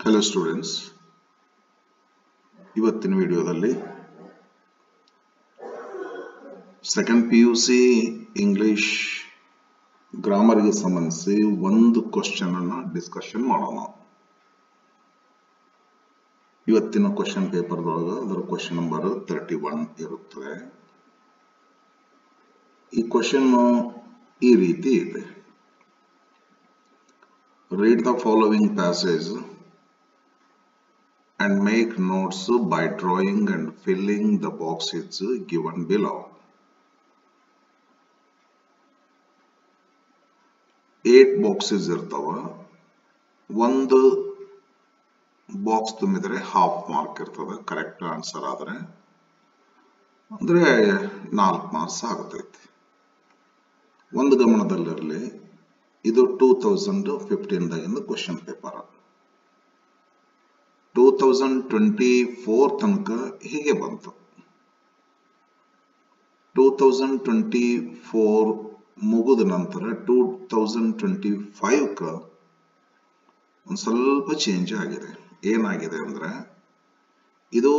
Hello students, ಇವತ್ತಿನ ವಿಡಿಯೋದಲ್ಲಿ second PUC English grammar ಗೆ ಸಂಬಂಧಿಸಿ ಒಂದು ಕ್ವೆಶ್ಚನ್ ಅನ್ನು ಡಿಸ್ಕಷನ್ ಮಾಡೋಣ. ಇವತ್ತಿನ ಕ್ವೆಶ್ಚನ್ ಪೇಪರ್ ದೊಳಗೆ ಅದರ ಕ್ವೆಶ್ಚನ್ ನಂಬರ್ 31 ಇರುತ್ತದೆ. ಈ ಕ್ವೆಶ್ಚನ್ ಈ ರೀತಿ ಇದೆ. Read the following passage and make notes by drawing and filling the boxes given below. 8 boxes ಇರ್ತಾವ. ಒಂದು ಬಾಕ್ಸ್ ತುಂಬಿದ್ರೆ ಹಾಫ್ ಮಾರ್ಕ್ ಇರ್ತದೆ, ಕರೆಕ್ಟ್ ಆನ್ಸರ್ ಆದ್ರೆ ಅಂದ್ರೆ 4 ಮಾರ್ಕ್ಸ್ ಆಗುತ್ತೈತಿ. ಒಂದು ಗಮನದಲ್ಲಿರಲಿ, ಇದು 2015 ದಾಗಿಂದ ಕ್ವೆಶ್ಚನ್ ಪೇಪರ್. 2024 ತನಕ ಹೀಗೆ ಬಂತು. 2024 ಮುಗಿದ ನಂತರ 2025 ಒಂದು ಸ್ವಲ್ಪ ಚೇಂಜ್ ಆಗಿದೆ. ಏನಾಗಿದೆ ಅಂದ್ರೆ, ಇದು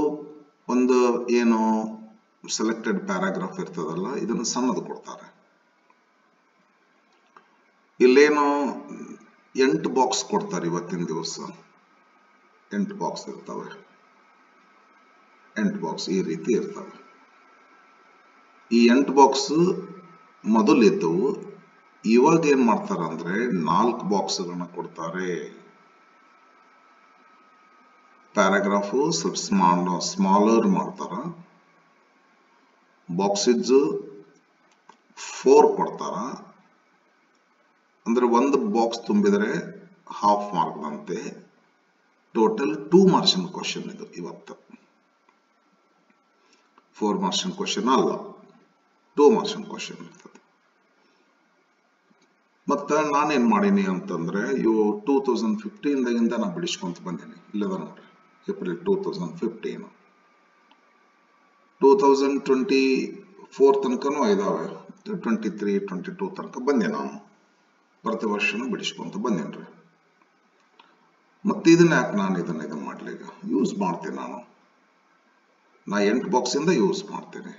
ಒಂದು ಏನು ಸೆಲೆಕ್ಟೆಡ್ ಪ್ಯಾರಾಗ್ರಾಫ್ ಇರ್ತದಲ್ಲ, ಇದನ್ನು ಸಣ್ಣದು ಕೊಡ್ತಾರೆ. ಇಲ್ಲೇನೋ 8 ಬಾಕ್ಸ್ ಕೊಡ್ತಾರೆ. ಇವತ್ತಿನ ದಿವಸ 8 ಬಾಕ್ಸ್ ಇರ್ತವೆ. 8 ಬಾಕ್ಸ್ ಈ ರೀತಿ ಇರ್ತವೆ. ಈ 8 ಬಾಕ್ಸ್ ಮೊದಲಿದ್ದವು. ಇವಾಗ ಏನ್ ಮಾಡ್ತಾರೆ ಅಂದ್ರೆ 4 ಬಾಕ್ಸ್ಗಳನ್ನ ಕೊಡ್ತಾರೆ. ಪ್ಯಾರಾಗ್ರಾಫ್ ಸ್ವಲ್ಪ ಸ್ಮಾಲರ್ ಮಾಡ್ತಾರ. ಬಾಕ್ಸಿಸ್ 4 ಕೊಡ್ತಾರ. ಅಂದ್ರೆ ಒಂದು ಬಾಕ್ಸ್ ತುಂಬಿದರೆ ಹಾಫ್ ಮಾರ್ಕ್ ಅಂತೆ. ಟೋಟಲ್ 2 ಮಾರ್ಕ್ಸ್ ಕ್ವಶನ್ ಇದು ಇವತ್ತು. 4 ಮಾರ್ಕ್ಸ್ ಕ್ವಶನ್ ಅಲ್ಲ, 2 ಮಾರ್ಕ್ಸ್ ಕ್ವಶನ್ ಇರ್ತದೆ. ಮತ್ತೆ ನಾನೇನ್ ಮಾಡೀನಿ ಅಂತಂದ್ರೆ, ಇವು 2015 ದಾಗಿಂದ ನಾ ಬಿಡಿಸ್ಕೊಂತ ಬಂದೀನಿ. ಇಲ್ಲದ ನೋಡ್ರಿ, ಏಪ್ರಿಲ್ 2015. 2024 ತನಕನೂ ಇದಾವೆ. 23, 22 ತನಕ ಬಂದೆ ನಾನು. ಪ್ರತಿ ವರ್ಷನೂ ಬಿಡಿಸ್ಕೊಂತ ಬಂದೇನ್ರಿ. ಮತ್ತೆ ಇದನ್ನ ಯಾಕೆ ನಾನು ಇದನ್ನ ಮಾಡ್ಲಿಕ್ಕೆ ಯೂಸ್ ಮಾಡ್ತೇನೆ. ನಾ 8 ಬಾಕ್ಸ್ ಇಂದ ಯೂಸ್ ಮಾಡ್ತೇನೆ.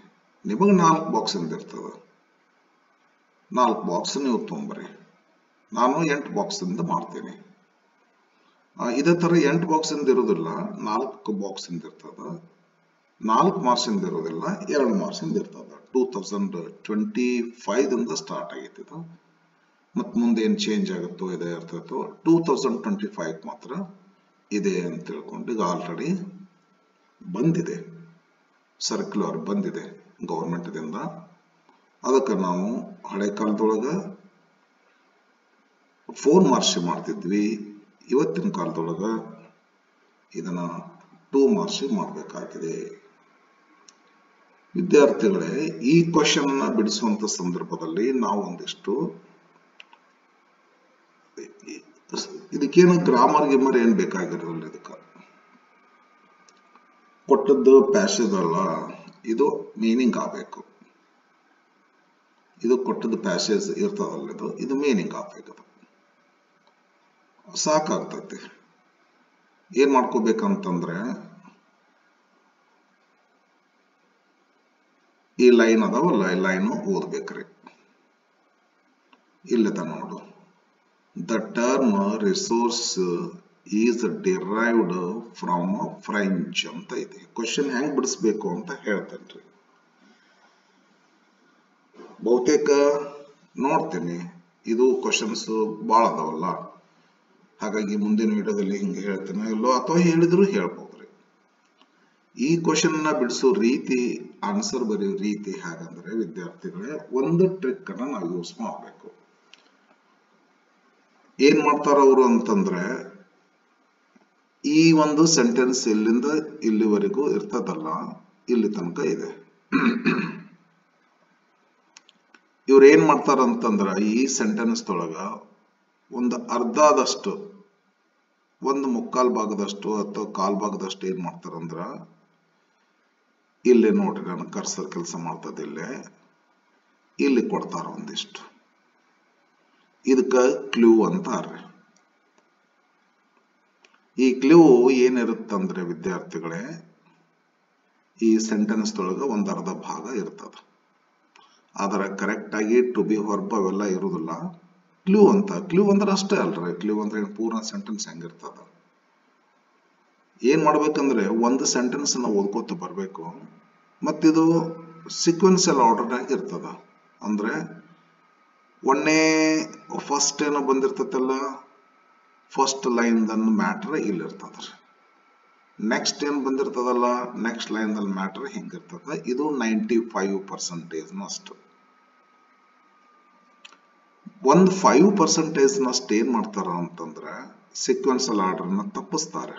ನಿಮಗೆ 4 ಬಾಕ್ಸ್ ಇಂದ ಇರ್ತದ. 4 ಬಾಕ್ಸ್ ನೀವು ತೊಂಬರಿ. ನಾನು 8 ಬಾಕ್ಸ್ ಇಂದ ಮಾಡ್ತೇನೆ. ಇದೇ ತರ 8 ಬಾಕ್ಸ್ ಇಂದ ಇರೋದಿಲ್ಲ, 4 ಬಾಕ್ಸ್ ಇಂದ ಇರ್ತದ. 4 ಮಾರ್ಕ್ಸ್ ಇಂದ ಇರೋದಿಲ್ಲ, 2 ಮಾರ್ಕ್ಸ್ ಇಂದ ಇರ್ತದ. 2025 ಇಂದ ಸ್ಟಾರ್ಟ್ ಆಗೈತಿ ಇದು. ಮತ್ ಮುಂದೆ ಏನ್ ಚೇಂಜ್ ಆಗುತ್ತೋ ಇದೇ ಇರ್ತೈತೋ. 2025 ಮಾತ್ರ ಇದೆ ಅಂತ ತಿಳ್ಕೊಂಡು ಈಗ ಆಲ್ರೆಡಿ ಬಂದಿದೆ, ಸರ್ಕ್ಯುಲರ್ ಬಂದಿದೆ ಗೌರ್ಮೆಂಟ್ ದಿಂದ. ಅದಕ್ಕೆ ನಾವು ಹಳೆ ಕಾಲದೊಳಗ 4 ಮಾರ್ಕ್ಸ್ ಮಾಡ್ತಿದ್ವಿ. ಇವತ್ತಿನ ಕಾಲದೊಳಗ ಇದನ್ನ 2 ಮಾರ್ಕ್ಸ್ ಮಾಡಬೇಕಾಗಿದೆ. ವಿದ್ಯಾರ್ಥಿಗಳೇ, ಈ ಕ್ವಶನ್ ಅನ್ನ ಬಿಡಿಸುವಂತ ಸಂದರ್ಭದಲ್ಲಿ ನಾವು ಒಂದಿಷ್ಟು ಇದಕ್ಕೇನು ಗ್ರಾಮರ್ ಗಿಮರ್ ಏನ್ ಬೇಕಾಗಿರೋದಿಲ್ಲ. ಇದಕ್ಕೆ ಕೊಟ್ಟದ್ದು ಪ್ಯಾಸೇಜ್ ಅಲ್ಲ, ಇದು ಮೀನಿಂಗ್ ಆಗಬೇಕು. ಇದು ಕೊಟ್ಟದ್ದು ಪ್ಯಾಸೇಜ್ ಇರ್ತದಲ್ಲ, ಇದು ಮೀನಿಂಗ್ ಆಗ್ಬೇಕು. ಸಾಕಾಗ್ತೈತಿ. ಏನ್ ಮಾಡ್ಕೋಬೇಕಂತಂದ್ರೆ, ಈ ಲೈನ್ ಅದಾವಲ್ಲ, ಈ ಲೈನ್ ಓದ್ಬೇಕ್ರಿ. ಇಲ್ಲದ ನೋಡು, the term resource is derived from French ಅಂತ ಇದೆ. ಕ್ವಶನ್ ಹೆಂಗ್ ಬಿಡಿಸ್ಬೇಕು ಅಂತ ಹೇಳ್ತೇನ್ರಿ. ಬಹುತೇಕ ನೋಡ್ತೇನೆ, ಇದು ಕ್ವಶನ್ಸ್ ಭಾಳ ಅದಾವಲ್ಲ, ಹಾಗಾಗಿ ಮುಂದಿನ ವಿಡಿಯೋದಲ್ಲಿ ಹಿಂಗೆ ಹೇಳ್ತೇನೆ ಇಲ್ಲೋ, ಅಥವಾ ಹೇಳಿದ್ರು ಹೇಳ್ಬೋದ್ರಿ. ಈ ಕ್ವಶನ್ ನ ಬಿಡಿಸೋ ರೀತಿ, ಆನ್ಸರ್ ಬರೆಯೋ ರೀತಿ ಹೇಗಂದ್ರೆ, ವಿದ್ಯಾರ್ಥಿಗಳೇ, ಒಂದು ಟ್ರಿಕ್ ಅನ್ನ ನಾವು ಯೂಸ್ ಮಾಡಬೇಕು. ಏನ್ ಮಾಡ್ತಾರ ಅವರು ಅಂತಂದ್ರೆ, ಈ ಒಂದು ಸೆಂಟೆನ್ಸ್ ಇಲ್ಲಿಂದ ಇಲ್ಲಿವರೆಗೂ ಇರ್ತದಲ್ಲ, ಇಲ್ಲಿ ತನಕ ಇದೆ. ಇವ್ರು ಏನ್ ಮಾಡ್ತಾರ ಅಂತಂದ್ರ, ಈ ಸೆಂಟೆನ್ಸ್ ಒಳಗ ಒಂದು ಅರ್ಧದಷ್ಟು, ಒಂದು ಮುಕ್ಕಾಲ್ ಭಾಗದಷ್ಟು ಅಥವಾ ಕಾಲ್ ಭಾಗದಷ್ಟು ಏನ್ ಮಾಡ್ತಾರಂದ್ರ, ಇಲ್ಲಿ ನೋಡ್ರಿ, ನಾನು ಕರ್ಸರ್ ಕೆಲಸ ಮಾಡ್ತದ, ಇಲ್ಲಿ ಕೊಡ್ತಾರ ಒಂದಿಷ್ಟು. ಇದಕ್ಕ ಕ್ಲೂ ಅಂತಾರ್ರಿ. ಈ ಕ್ಲೂ ಏನಿರುತ್ತಂದ್ರೆ ವಿದ್ಯಾರ್ಥಿಗಳೇ, ಈ ಸೆಂಟೆನ್ಸ್ ಒಳಗೆ ಒಂದು ಅರ್ಧ ಭಾಗ ಇರ್ತದ. ಆದರೆ ಕರೆಕ್ಟ್ ಆಗಿ ಟು ಬಿ ವರ್ಬ್ ಅವೆಲ್ಲ ಇರುವುದಿಲ್ಲ. ಕ್ಲೂ ಅಂದ್ರೆ ಅಷ್ಟೇ ಅಲ್ರಿ. ಕ್ಲೂ ಅಂದ್ರೆ ಪೂರ್ಣ ಸೆಂಟೆನ್ಸ್ ಹೆಂಗಿರ್ತದ. ಏನ್ ಮಾಡ್ಬೇಕಂದ್ರೆ ಒಂದು ಸೆಂಟೆನ್ಸ್ ನಾವು ಓದ್ಕೋತ ಬರ್ಬೇಕು. ಮತ್ತಿದು ಸೀಕ್ವೆನ್ಸಿಯಲ್ ಆರ್ಡರ್ನಾಗ ಇರ್ತದ. ಅಂದ್ರೆ ಫಸ್ಟ್ ಏನೋ ಬಂದಿರ್ತೈತಲ್ಲ, ಫಸ್ಟ್ ಲೈನ್ ಮ್ಯಾಟ್ರ್ ಇಲ್ಲಿರ್ತದ್ರಿ. ನೆಕ್ಸ್ಟ್ ಏನ್ ಬಂದಿರ್ತದಲ್ಲ, ನೆಕ್ಸ್ಟ್ ಲೈನ್ ಮ್ಯಾಟ್ರ್ ಹೆಂಗಿರ್ತದ. ಇದು 95% ಅಷ್ಟು. ಒಂದು 5% ನಷ್ಟು ಏನ್ ಮಾಡ್ತಾರ ಅಂತಂದ್ರೆ ಸೀಕ್ವೆನ್ಸಿಯಲ್ ಆರ್ಡರ್ನ ತಪ್ಪಿಸ್ತಾರೆ.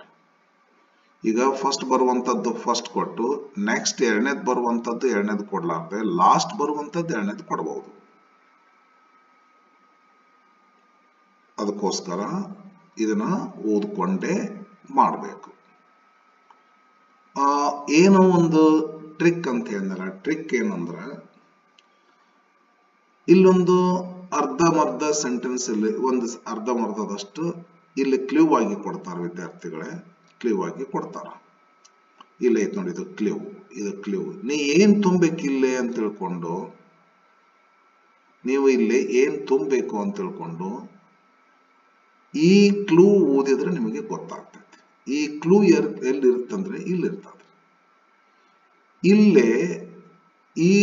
ಈಗ ಫಸ್ಟ್ ಬರುವಂತದ್ದು ಫಸ್ಟ್ ಕೊಟ್ಟು, ನೆಕ್ಸ್ಟ್ ಎರಡನೇದು ಬರುವಂತದ್ದು ಎರಡನೇದು ಕೊಡ್ಲಾರ್ದೆ ಲಾಸ್ಟ್ ಬರುವಂತದ್ದು ಎರಡನೇದು ಕೊಡಬಹುದು. ಅದಕ್ಕೋಸ್ಕರ ಇದನ್ನ ಓದ್ಕೊಂಡೇ ಮಾಡಬೇಕು. ಏನೋ ಒಂದು ಟ್ರಿಕ್ ಅಂತ ಹೇಳಿದ್ನಲ್ಲ, ಟ್ರಿಕ್ ಏನಂದ್ರೆ ಇಲ್ಲೊಂದು ಅರ್ಧಮರ್ಧ ಸೆಂಟೆನ್ಸ್ ಇಲ್ಲಿ ಒಂದು ಅರ್ಧಮರ್ಧದಷ್ಟು ಇಲ್ಲಿ ಕ್ಲೂ ಆಗಿ ಕೊಡ್ತಾರೆ ವಿದ್ಯಾರ್ಥಿಗಳೇ. ಕ್ಲೂ ಆಗಿ ಕೊಡ್ತಾರ. ಇಲ್ಲ ಐತ್ ನೋಡಿ, ಇದು ಕ್ಲೂ. ನೀ ಏನ್ ತುಂಬಬೇಕಿಲ್ಲೇ ಅಂತ ತಿಳ್ಕೊಂಡು, ನೀವು ಇಲ್ಲಿ ಏನ್ ತುಂಬಬೇಕು ಅಂತ ತಿಳ್ಕೊಂಡು ಈ ಕ್ಲೂ ಓದಿದ್ರೆ ನಿಮಗೆ ಗೊತ್ತಾಗ್ತೈತಿ. ಈ ಕ್ಲೂ ಎಲ್ಲಿರುತ್ತಂದ್ರೆ ಇಲ್ಲಿರ್ತದೆ. ಇಲ್ಲೇ ಈ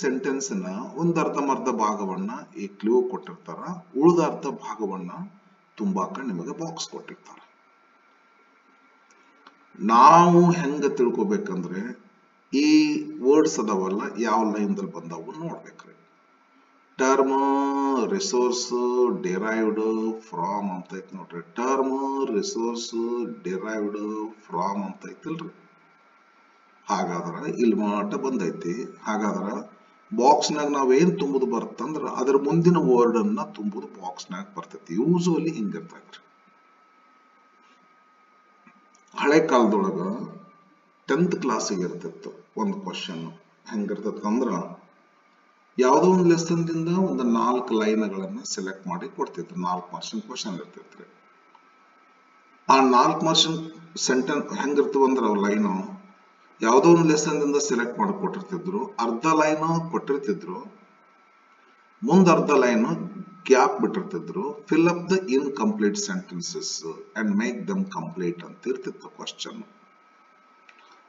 ಸೆಂಟೆನ್ಸ್ ನ ಒಂದು ಅರ್ಧಮರ್ಧ ಭಾಗವನ್ನ ಈ ಕ್ಲೂ ಕೊಟ್ಟಿರ್ತಾರ, ಉಳಿದ ಅರ್ಧ ಭಾಗವನ್ನ ತುಂಬಾಕ ನಿಮಗೆ ಬಾಕ್ಸ್ ಕೊಟ್ಟಿರ್ತಾರ. ನಾವು ಹೆಂಗ ತಿಳ್ಕೊಬೇಕಂದ್ರೆ ಈ ವರ್ಡ್ಸ್ ಅದಾವಲ್ಲ, ಯಾವ ಲೈನ್ ದಲ್ಲಿ ಬಂದಾವು ನೋಡ್ಬೇಕ್ರಿ. ಟರ್ಮ್, ರಿಸೋರ್ಸ್, ಡಿರೈವ್ಡ್ ಫ್ರಾಮ್ ಅಂತ ಐತಿ ನೋಡ್ರಿ. ಟರ್ಮ್, ರಿಸೋರ್ಸ್, ಡಿರೈವ್ಡ್ ಫ್ರಾಮ್ ಅಂತ ಐತಿಲ್ರಿ. ಹಾಗಾದ್ರ ಇಲ್ಲಿ ಮಾಟ ಬಂದೈತಿ. ಹಾಗಾದ್ರ ಬಾಕ್ಸ್ನಾಗ ನಾವೇನ್ ತುಂಬುದು ಬರ್ತಂದ್ರ ಅದ್ರ ಮುಂದಿನ ವರ್ಡ್ ಅನ್ನ ತುಂಬುದು ಬಾಕ್ಸ್ನಾಗ ಬರ್ತೈತಿ. ಯೂಸುವಲಿ ಹಿಂಗಿರ್ತೈತ್ರಿ. ಹಳೆ ಕಾಲದೊಳಗ 10th ಕ್ಲಾಸಿಗೆ ಇರ್ತಿತ್ತು ಒಂದು ಕ್ವಶನ್. ಹೆಂಗಿರ್ತೈತಂದ್ರ ಯಾವುದೋ ಒಂದು ಲೆಸನ್ ದಿಂದ ಒಂದು 4 ಲೈನ್ಗಳನ್ನ ಸೆಲೆಕ್ಟ್ ಮಾಡಿ ಕೊಡ್ತಿದ್ರು. 4 ಮಾರ್ಕ್ಸಿನ ಕ್ವಶನ್ ಇರ್ತಿತ್ರಿ. ಆ 4 ಮಾರ್ಕ್ಸಿನ ಸೆಂಟೆನ್ಸ್ ಹೆಂಗಿರ್ತವಂದ್ರ ಲೈನು ಯಾವುದೋ ಒಂದು ಲೆಸನ್ ದಿಂದ ಸೆಲೆಕ್ಟ್ ಮಾಡಿ ಕೊಟ್ಟಿರ್ತಿದ್ರು. ಅರ್ಧ ಲೈನ್ ಕೊಟ್ಟಿರ್ತಿದ್ರು, ಮುಂದ ಅರ್ಧ ಲೈನ್ ಗ್ಯಾಪ್ ಬಿಟ್ಟಿರ್ತಿದ್ರು. Fill up the incomplete sentences and make them complete ಅಂತ ಇರ್ತಿತ್ತು ಕ್ವಶನ್.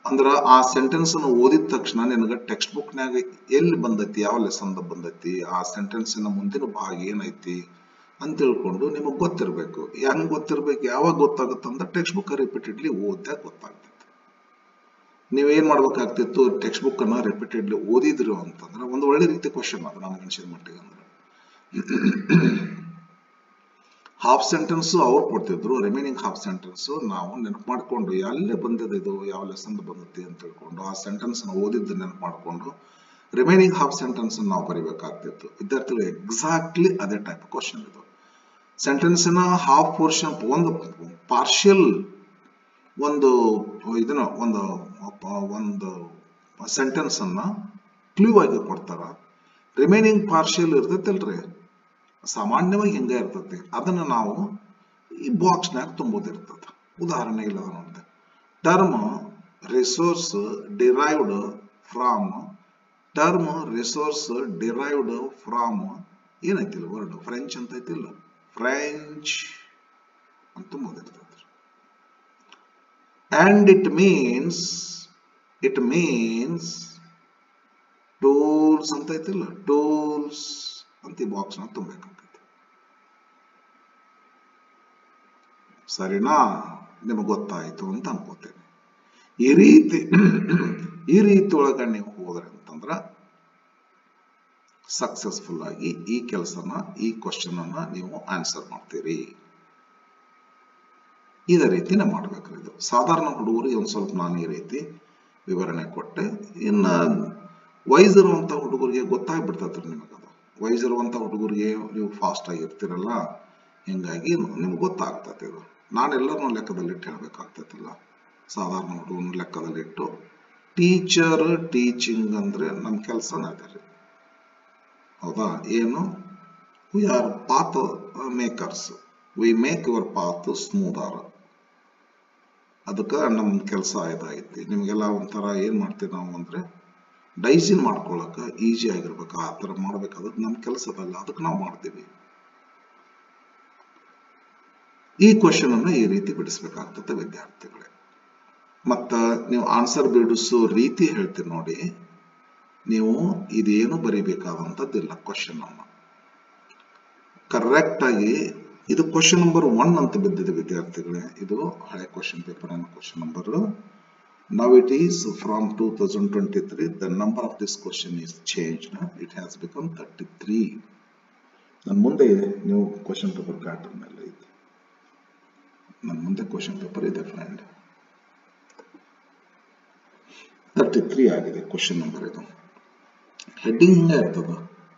ಅಂದ್ರ ಆ ಸೆಂಟೆನ್ಸ್ ಅನ್ನು ಓದಿದ ತಕ್ಷಣ ನಿನಗ ಟೆಕ್ಸ್ಟ್ ಬುಕ್ ನಾಗ ಎಲ್ಲಿ ಬಂದೈತಿ, ಯಾವ ಲೆಸನ್ ಬಂದೈತಿ, ಆ ಸೆಂಟೆನ್ಸಿನ ಮುಂದಿನ ಭಾಗ ಏನೈತಿ ಅಂತ ತಿಳ್ಕೊಂಡು ನಿಮಗ್ ಗೊತ್ತಿರ್ಬೇಕು. ಹೆಂಗ್ ಗೊತ್ತಿರ್ಬೇಕು, ಯಾವಾಗ ಗೊತ್ತಾಗುತ್ತಂದ್ರೆ ಟೆಕ್ಸ್ಟ್ ಬುಕ್ ರಿಪೀಟೆಡ್ಲಿ ಓದ್ದಾಗ ಗೊತ್ತಾಗ್ತೈತಿ. ನೀವೇನ್ ಮಾಡ್ಬೇಕಾಗ್ತಿತ್ತು, ಟೆಕ್ಸ್ಟ್ ಬುಕ್ ಅನ್ನ ರಿಪೀಟೆಡ್ಲಿ ಓದಿದ್ರು ಅಂತಂದ್ರೆ ಒಂದು ಒಳ್ಳೆ ರೀತಿ ಕ್ವಶನ್ ಅದು ನಮ್ಗೆ ಅನ್ಸಿದ ಮಟ್ಟಿಗೆ. ಅಂದ್ರೆ ಹಾಫ್ ಸೆಂಟೆನ್ಸ್ ಅವ್ರು ಕೊಡ್ತಿದ್ರು, ರಿಮೈನಿಂಗ್ ಹಾಫ್ ಸೆಂಟೆನ್ಸ್ ನಾವು ನೆನಪು ಮಾಡ್ಕೊಂಡು ಎಲ್ಲೇ ಬಂದಿದೆ ಇದು, ಯಾವ ಲೆಸನ್ ಬಂದೈತಿ ಅಂತ ತಿಳ್ಕೊಂಡು ಆ ಸೆಂಟೆನ್ಸ್ ನ ಓದಿದ್ದು ನೆನಪು ಮಾಡ್ಕೊಂಡು ರಿಮೈನಿಂಗ್ ಹಾಫ್ ಸೆಂಟೆನ್ಸ್ ನಾವು ಬರಿಬೇಕಾಗ್ತಿತ್ತು. ವಿದ್ಯಾರ್ಥಿಗಳು ಎಕ್ಸಾಕ್ಟ್ಲಿ ಅದೇ ಟೈಪ್ ಕ್ವಶನ್ ಇದು. ಸೆಂಟೆನ್ಸಿನ ಹಾಫ್ ಪೋರ್ಷನ್, ಒಂದು ಪಾರ್ಷಿಯಲ್ ಒಂದು ಇದನ್ನ ಒಂದು ಸೆಂಟೆನ್ಸ್ ಅನ್ನ ಕ್ಲೂ ಆಗಿ ಕೊಡ್ತಾರ. ರಿಮೈನಿಂಗ್ ಪಾರ್ಷಿಯಲ್ ಇರ್ತೈತಲ್ರಿ, ಸಾಮಾನ್ಯವಾಗಿ ಹಿಂಗ ಇರ್ತೈತಿ. ಅದನ್ನ ನಾವು ಈ ಬಾಕ್ಸ್ನಾಗ ತುಂಬೋದಿರ್ತದ. ಉದಾಹರಣೆ ಇಲ್ಲ ನೋಡಿದೆ. Term, resource, derived from. Term, resource, derived from ಏನೈತಿಲ್ಲ ವರ್ಡ್, ಫ್ರೆಂಚ್ ಅಂತ ಐತಿಲ್ಲ, ಫ್ರೆಂಚ್ ಅಂತ ತುಂಬೋದಿರ್ತದ. And it means tools ಅಂತ ಐತಿಲ್ಲ, ಟೂಲ್ಸ್ ಅಂತ ಈ ಬಾಕ್ಸ್ ನ ತುಂಬಬೇಕಾಗ್ತೈತಿ. ಸರಿನಾ? ನಿಮಗೆ ಗೊತ್ತಾಯ್ತು ಅಂತ ಅನ್ಕೋತೇನೆ. ಈ ರೀತಿ ಒಳಗ ನೀವು ಹೋದ್ರೆ ಅಂತಂದ್ರ ಸಕ್ಸಸ್ಫುಲ್ ಆಗಿ ಈ ಕೆಲಸನ, ಈ ಕ್ವಶನ್ ಅನ್ನ ನೀವು ಆನ್ಸರ್ ಮಾಡ್ತೀರಿ. ಇದೇ ರೀತಿನೇ ಮಾಡ್ಬೇಕ್ರಿ. ಇದು ಸಾಧಾರಣ ಹುಡುಗರಿಗೆ ಒಂದ್ ಸ್ವಲ್ಪ ನಾನು ಈ ರೀತಿ ವಿವರಣೆ ಕೊಟ್ಟೆ. ಇನ್ನ ವೈಸ್ ಇರುವಂತ ಹುಡುಗರಿಗೆ ಗೊತ್ತಾಗ್ಬಿಡ್ತೈತ್ರಿ ನಿಮಗದು. ವೈಸ್ ಇರುವಂತ ಹುಡುಗರಿಗೆ ನೀವು ಫಾಸ್ಟ್ ಆಗಿರ್ತೀರಲ್ಲ, ಹಿಂಗಾಗಿ ನಿಮ್ಗೆ ಗೊತ್ತಾಗ್ತೈತಿ. ಇದು ನಾನೆಲ್ಲರನ್ನೂ ಲೆಕ್ಕದಲ್ಲಿಟ್ಟು ಹೇಳ್ಬೇಕಾಗ್ತೈತಿಲ್ಲ, ಸಾಧಾರಣ ಹುಡುಗನ ಲೆಕ್ಕದಲ್ಲಿಟ್ಟು. ಟೀಚರ್, ಟೀಚಿಂಗ್ ಅಂದ್ರೆ ನಮ್ಮ ಕೆಲಸನೇ ಅದೇ ರೀ, ಹೌದಾ? ಏನು, we are path makers, we make your path smoother. ಅದಕ್ಕೆ ನಮ್ಮ ಕೆಲಸ ಇದಾಗೈತಿ. ನಿಮಗೆಲ್ಲ ಒಂಥರ ಏನು ಮಾಡ್ತೀವಿ ನಾವು ಅಂದರೆ ಡೈಜಿನ್ ಮಾಡ್ಕೊಳ್ಳೋಕೆ ಈಸಿ ಆಗಿರ್ಬೇಕು, ಆ ಥರ ಮಾಡ್ಬೇಕಾದ್ರೆ ನಮ್ಮ ಕೆಲಸದಲ್ಲ, ಅದಕ್ಕೆ ನಾವು ಮಾಡ್ತೀವಿ. ಈ ಕ್ವಶನ್ ಅನ್ನು ಈ ರೀತಿ ಬಿಡಿಸ್ಬೇಕಾಗ್ತದೆ ವಿದ್ಯಾರ್ಥಿಗಳೇ. ಮತ್ತು ನೀವು ಆನ್ಸರ್ ಬಿಡಿಸೋ ರೀತಿ ಹೇಳ್ತೀರಿ ನೋಡಿ, ನೀವು ಇದೇನು ಬರಿಬೇಕಾದಂಥದ್ದಿಲ್ಲ. ಕ್ವಶನ್ ಅನ್ನು ಕರೆಕ್ಟ್ ಆಗಿ, ಇದು ಕ್ವಶನ್ ನಂಬರ್ 1 ಅಂತ ಬಿದ್ದಿದೆ ವಿದ್ಯಾರ್ಥಿಗಳೇ. ಇದು ಹಳೆ ಕ್ವಶನ್ ಪೇಪರ್ ಅನ್ನೋ question number. Now it is from 2023. The number of this question is changed. It has become 33. ನನ್ನ ಮುಂದೆ ಇದೆ, ನೀವು ಕ್ವಶನ್ ಪೇಪರ್ ಪ್ಯಾಟರ್ನ್ ಮೇಲೆ ಇದೆ. ನನ್ನ ಮುಂದೆ ಕ್ವಶನ್ ಪೇಪರ್ ಇದೆ ಫ್ರೆಂಡ್. 33 ಆಗಿದೆ ಕ್ವಶನ್ ನಂಬರ್. ಇದು ಹೆಡ್ಡಿಂಗ್ ಹಿಂಗೆ ಇರ್ತದ,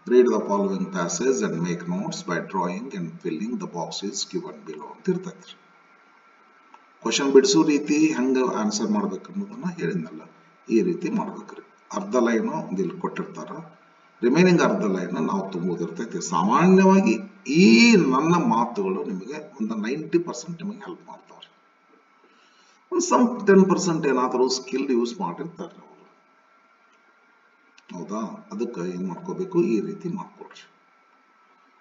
read the following passage and make notes by drawing and filling the boxes given below ಅಂತ ಇರ್ತೈತ್ರಿ. ಕ್ವಶನ್ ಬಿಡಿಸೋ ರೀತಿ ಹೆಂಗೆ ಆನ್ಸರ್ ಮಾಡ್ಬೇಕು ಅನ್ನೋದನ್ನ ಹೇಳಿದ್ನಲ್ಲ, ಈ ರೀತಿ ಮಾಡ್ಬೇಕ್ರಿ. ಅರ್ಧ ಲೈನು ಇಲ್ಲಿ ಕೊಟ್ಟಿರ್ತಾರ, ರಿಮೈನಿಂಗ್ ಅರ್ಧ ಲೈನ್ ನಾವು ತುಂಬೋದಿರ್ತೈತಿ. ಸಾಮಾನ್ಯವಾಗಿ ಈ ನನ್ನ ಮಾತುಗಳು ನಿಮಗೆ ಒಂದು 90% ನಿಮಗೆ ಹೆಲ್ಪ್ ಮಾಡ್ತಾವ್ರಿ. ಒಂದು ಸಮ್ 10% ಏನಾದರೂ ಸ್ಕಿಲ್ ಯೂಸ್ ಮಾಡಿರ್ತಾರೆ ಅವರು, ಹೌದಾ? ಅದಕ್ಕೆ ಏನ್ ಮಾಡ್ಕೋಬೇಕು, ಈ ರೀತಿ ಮಾಡ್ಕೊಡ್ರಿ.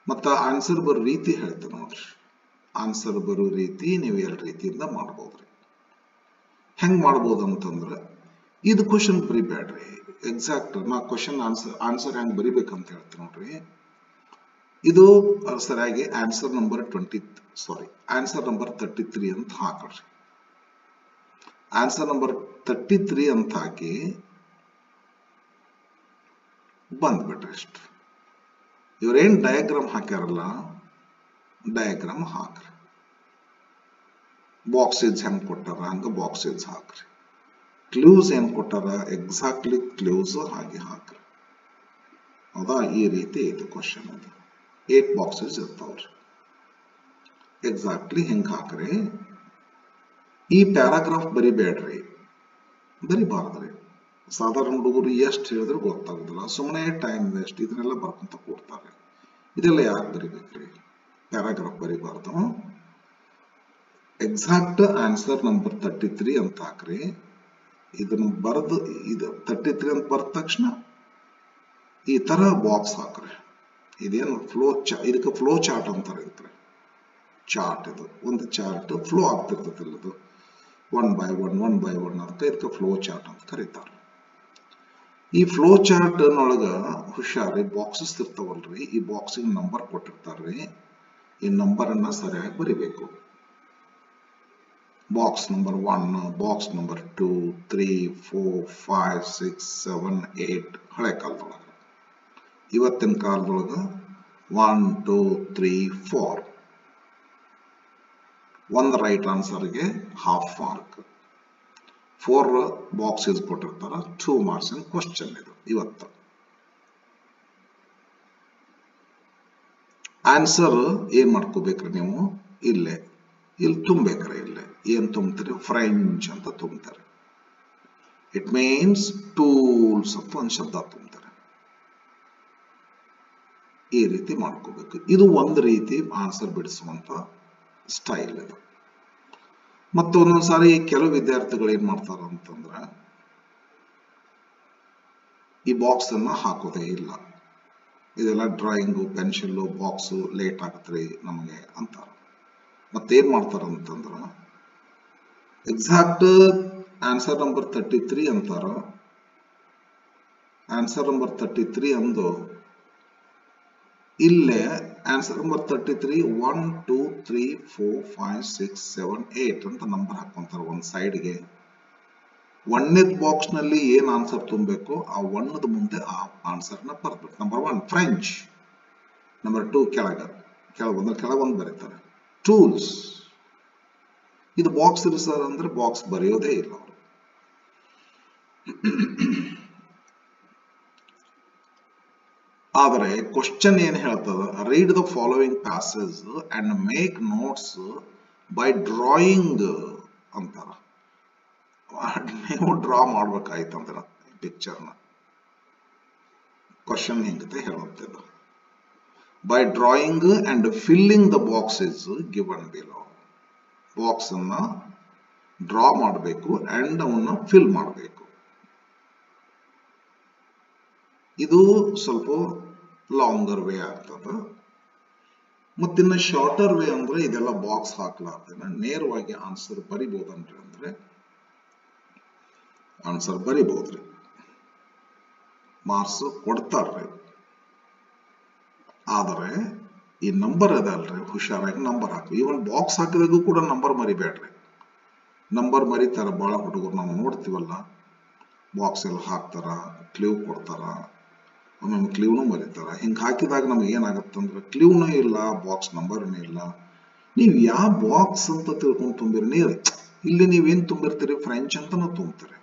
ಮತ್ತ ಆನ್ಸರ್ ಬರೋ ರೀತಿ ಹೇಳ್ತೇನೆ ನೋಡ್ರಿ. ಆನ್ಸರ್ ಬರೋ ರೀತಿ ನೀವು 2 ರೀತಿಯಿಂದ ಮಾಡ್ಬೋದ್ರಿ. ಹೆಂಗ್ ಮಾಡ್ಬೋದು ಅಂತಂದ್ರೆ, ಇದು ಕ್ವಶನ್ ಬರಿಬೇಡ್ರಿ ಎಕ್ಸಾಕ್ಟ್. ನಾ ಕ್ವಶನ್ ಆನ್ಸರ್ ಹೆಂಗ್ ಬರಿಬೇಕಂತ ಹೇಳ್ತೀನಿ ನೋಡ್ರಿ. ಇದು ಸರಿಯಾಗಿ ಆನ್ಸರ್ ನಂಬರ್ 33 ಅಂತ ಹಾಕ್ರಿ. ಆನ್ಸರ್ ನಂಬರ್ 33 ಅಂತ ಹಾಕಿ ಬಂದ್ಬಿಟ್ರಿ ಅಷ್ಟು. ಇವ್ರೇನ್ ಡಯಾಗ್ರಾಮ್ ಹಾಕ್ಯಾರಲ್ಲ, ಡಯಾಗ್ರಾಮ್ ಹಾಕ್ರಿ. ಬಾಕ್ಸೇಜ್ ಹೆಂಗ್ ಕೊಟ್ಟಾರ ಹಂಗ ಬಾಕ್ಸೇಜ್ ಹಾಕ್ರಿ. ಕ್ಲೂಸ್ ಏನ್ ಕೊಟ್ಟಾರ ಎಕ್ಸಾಕ್ಟ್ಲಿ ಕ್ಲೂಸ್ ಹಾಗೆ ಹಾಕ್ರಿ, ಹೌದಾ? ಈ ರೀತಿ ಇದು ಕ್ವಶನ್. ಅದು 8 ಬಾಕ್ಸಸ್ ಇರ್ತಾವ್ರಿ. ಎಕ್ಸಾಕ್ಟ್ಲಿ ಹಿಂಗ್ ಹಾಕ್ರಿ. ಈ ಪ್ಯಾರಾಗ್ರಾಫ್ ಬರಿಬೇಡ್ರಿ, ಬರಿಬಾರ್ದ್ರಿ. ಸಾಧಾರಣ ಹುಡುಗರು ಎಷ್ಟು ಹೇಳಿದ್ರು ಗೊತ್ತಾಗುದಿಲ್ಲ, ಸುಮ್ಮನೆ ಟೈಮ್ ವೇಸ್ಟ್. ಇದನ್ನೆಲ್ಲ ಬರ್ಕೊಂತ ಕೊಡ್ತಾರೆ. ಇದೆಲ್ಲ ಯಾಕೆ ಬರಿಬೇಕ್ರಿ? ಪ್ಯಾರಾಗ್ರಾಫ್ ಬರಿಬಾರ್ದು. ಎಕ್ಸಾಕ್ಟ್ ಆನ್ಸರ್ ನಂಬರ್ 33 ಅಂತ ಹಾಕ್ರಿ. ಇದನ್ನ ಬರೆದು, ಇದು 33 ಅಂತ ಬರೆದ ತಕ್ಷಣ ಈ ತರ ಬಾಕ್ಸ್ ಹಾಕ್ರಿ. ಇದೇನು ಇದಕ್ಕೆ ಫ್ಲೋ ಚಾರ್ಟ್ ಅಂತಾರೆ. ಇದಕ್ಕೆ ಚಾರ್ಟ್, ಇದು ಒಂದು ಚಾರ್ಟ್ ಫ್ಲೋ ಆಗ್ತಿರ್ತೈತಿಲ್ಲ, ಅದು 1 by 1 ಅಂತ ಇದಕ್ಕೆ ಫ್ಲೋ ಚಾರ್ಟ್ ಅಂತ ಕರೀತಾರೆ. ಈ ಫ್ಲೋ ಚಾರ್ಟ್ ನೊಳಗ ಹುಷಾರಿ ಬಾಕ್ಸಸ್ ಇರ್ತಾವಲ್ರಿ, ಈ ಬಾಕ್ಸಿಗೆ ನಂಬರ್ ಕೊಟ್ಟಿರ್ತಾರ್ರಿ. ಈ ನಂಬರ್ ಅನ್ನ ಸರಿಯಾಗಿ ಬರಿಬೇಕು. ಬಾಕ್ಸ್ ನಂಬರ್ 1, ಬಾಕ್ಸ್ ನಂಬರ್ 2, 3, 4, 5, 6, 7, 8 ಹಳೆ ಕಾಲದೊಳಗ. ಇವತ್ತಿನ ಕಾಲದೊಳಗ 1, 2, 3, 4. ಒಂದು ರೈಟ್ ಆನ್ಸರ್ಗೆ ಹಾಫ್ ಮಾರ್ಕ್. 4 ಬಾಕ್ಸಸ್ ಕೊಟ್ಟಿರ್ತಾರ, 2 ಮಾರ್ಕ್ಸ್ ಕ್ವಶನ್. ಇದು ಇವತ್ತು ಆನ್ಸರ್ ಏನ್ ಮಾಡ್ಕೋಬೇಕ್ರಿ ನೀವು, ಇಲ್ಲಿ ತುಂಬೇಕ್ರಿ. ಇಲ್ಲೇ ಏನ್ ತುಂಬ್ತೀರಿ, ಫ್ರೆಂಚ್ ಅಂತ ತುಂಬ್ತಾರೆ. ಇಟ್ ಮೀನ್ಸ್ ಟೂಲ್ಸ್ ಅಂತ ಒಂದು ಶಬ್ದ ತುಂಬ್ತಾರೆ. ಈ ರೀತಿ ಮಾಡ್ಕೋಬೇಕು. ಇದು ಒಂದು ರೀತಿ ಆನ್ಸರ್ ಬಿಡಿಸುವಂತ ಸ್ಟೈಲ್ ಇದು. ಮತ್ತು ಒಂದೊಂದ್ಸಾರಿ ಕೆಲವು ವಿದ್ಯಾರ್ಥಿಗಳು ಏನ್ ಮಾಡ್ತಾರ ಅಂತಂದ್ರ, ಈ ಬಾಕ್ಸ್ ಅನ್ನ ಹಾಕೋದೇ ಇಲ್ಲ. ಇದೆಲ್ಲ ಡ್ರಾಯಿಂಗು, ಪೆನ್ಸಿಲ್ ಬಾಕ್ಸ್ ಲೇಟ್ ಆಗತ್ರಿ ನಮಗೆ ಅಂತಾರ. ಮತ್ತೇನ್ ಮಾಡ್ತಾರ ಅಂತಂದ್ರ, ಎಕ್ಸಾಕ್ಟ್ ಆನ್ಸರ್ ನಂಬರ್ 33 ಅಂತಾರ. ಆನ್ಸರ್ ನಂಬರ್ 33 ಅಂದು ಇಲ್ಲೇ ಆನ್ಸರ್ ನಂಬರ್ 33 1, 2, 3, 4, 5, 6, 7, 8 ಅಂತ ನಂಬರ್ ಹಾಕೊಂತಾರ ಒಂದ್ ಸೈಡ್ಗೆ. 1ನೇ ಬಾಕ್ಸ್ ನಲ್ಲಿ ಏನ್ ಆನ್ಸರ್ ತುಂಬಬೇಕು, ಆ 1ದ ಮುಂದೆ ಆ ಆನ್ಸರ್ ನ ಬರ್ಬೇಕು. ನಂಬರ್ 1 ಫ್ರೆಂಚ್, ನಂಬರ್ 2 ಕೆಳಗೊಂದು ಬರೀತಾರೆ ಟೂಲ್ಸ್. ಇದು ಬಾಕ್ಸ್ ಸರ್ ಅಂದ್ರೆ ಬಾಕ್ಸ್ ಬರೆಯೋದೇ ಇಲ್ಲ ಅವರು. ಆದರೆ ಕ್ವಶನ್ ಏನ್ ಹೇಳ್ತದ, read the following passage and make notes by drawing ಅಂತಾರ. ನೀವು ಡ್ರಾ ಮಾಡ್ಬೇಕಾಯ್ತಂದ್ರ ಪಿಕ್ಚರ್ನ. ಕ್ವಶನ್ ಹಿಂಗತೆ ಹೇಳುತ್ತೆ, by drawing and filling the boxes given below. Box ಅನ್ನ ಡ್ರಾ ಮಾಡಬೇಕು ಅಂಡ್ ಅವನ್ನ ಫಿಲ್ ಮಾಡಬೇಕು. ಇದು ಸ್ವಲ್ಪ ಲಾಂಗರ್ ವೇ ಆಗ್ತದ. ಮತ್ತಿನ್ನ ಶಾರ್ಟರ್ ವೇ ಅಂದ್ರೆ ಇದೆಲ್ಲ ಬಾಕ್ಸ್ ಹಾಕ್ಲಾರ್ದೇನ ನೇರವಾಗಿ ಆನ್ಸರ್ ಬರಿಬೋದನ್ರಿ. ಅಂದ್ರೆ ಆನ್ಸರ್ ಬರಿಬಹುದ್ರಿ, ಮಾರ್ಕ್ಸ್ ಕೊಡ್ತಾರ್ರಿ. ಆದರೆ ಈ ನಂಬರ್ ಅದಲ್ರಿ, ಹುಷಾರಾಗಿ ನಂಬರ್ ಹಾಕಿ. ಇವನ್ ಬಾಕ್ಸ್ ಹಾಕಿದಾಗೂ ಕೂಡ ನಂಬರ್ ಮರಿಬೇಡ್ರಿ. ನಂಬರ್ ಮರಿತಾರ ಬಹಳ ಹುಡುಗರು, ನಾವು ನೋಡ್ತೀವಲ್ಲ, ಬಾಕ್ಸ್ ಎಲ್ಲ ಹಾಕ್ತಾರ, ಕ್ಲೀವ್ ಕೊಡ್ತಾರ, ಆಮೇಲೆ ಕ್ಲೀವ್ನು ಮರಿತಾರ. ಹಿಂಗೆ ಹಾಕಿದಾಗ ನಮ್ಗೆ ಏನಾಗತ್ತಂದ್ರೆ ಕ್ಲೀವ್ನೂ ಇಲ್ಲ, ಬಾಕ್ಸ್ ನಂಬರ್ನೂ ಇಲ್ಲ. ನೀವು ಯಾವ ಬಾಕ್ಸ್ ಅಂತ ತಿಳ್ಕೊಂಡು ತುಂಬಿರಿ. ನೀವು ಇಲ್ಲಿ ನೀವೇನ್ ತುಂಬಿರ್ತೀರಿ, ಫ್ರೆಂಚ್ ಅಂತನೂ ತುಂಬ್ತೀರಿ.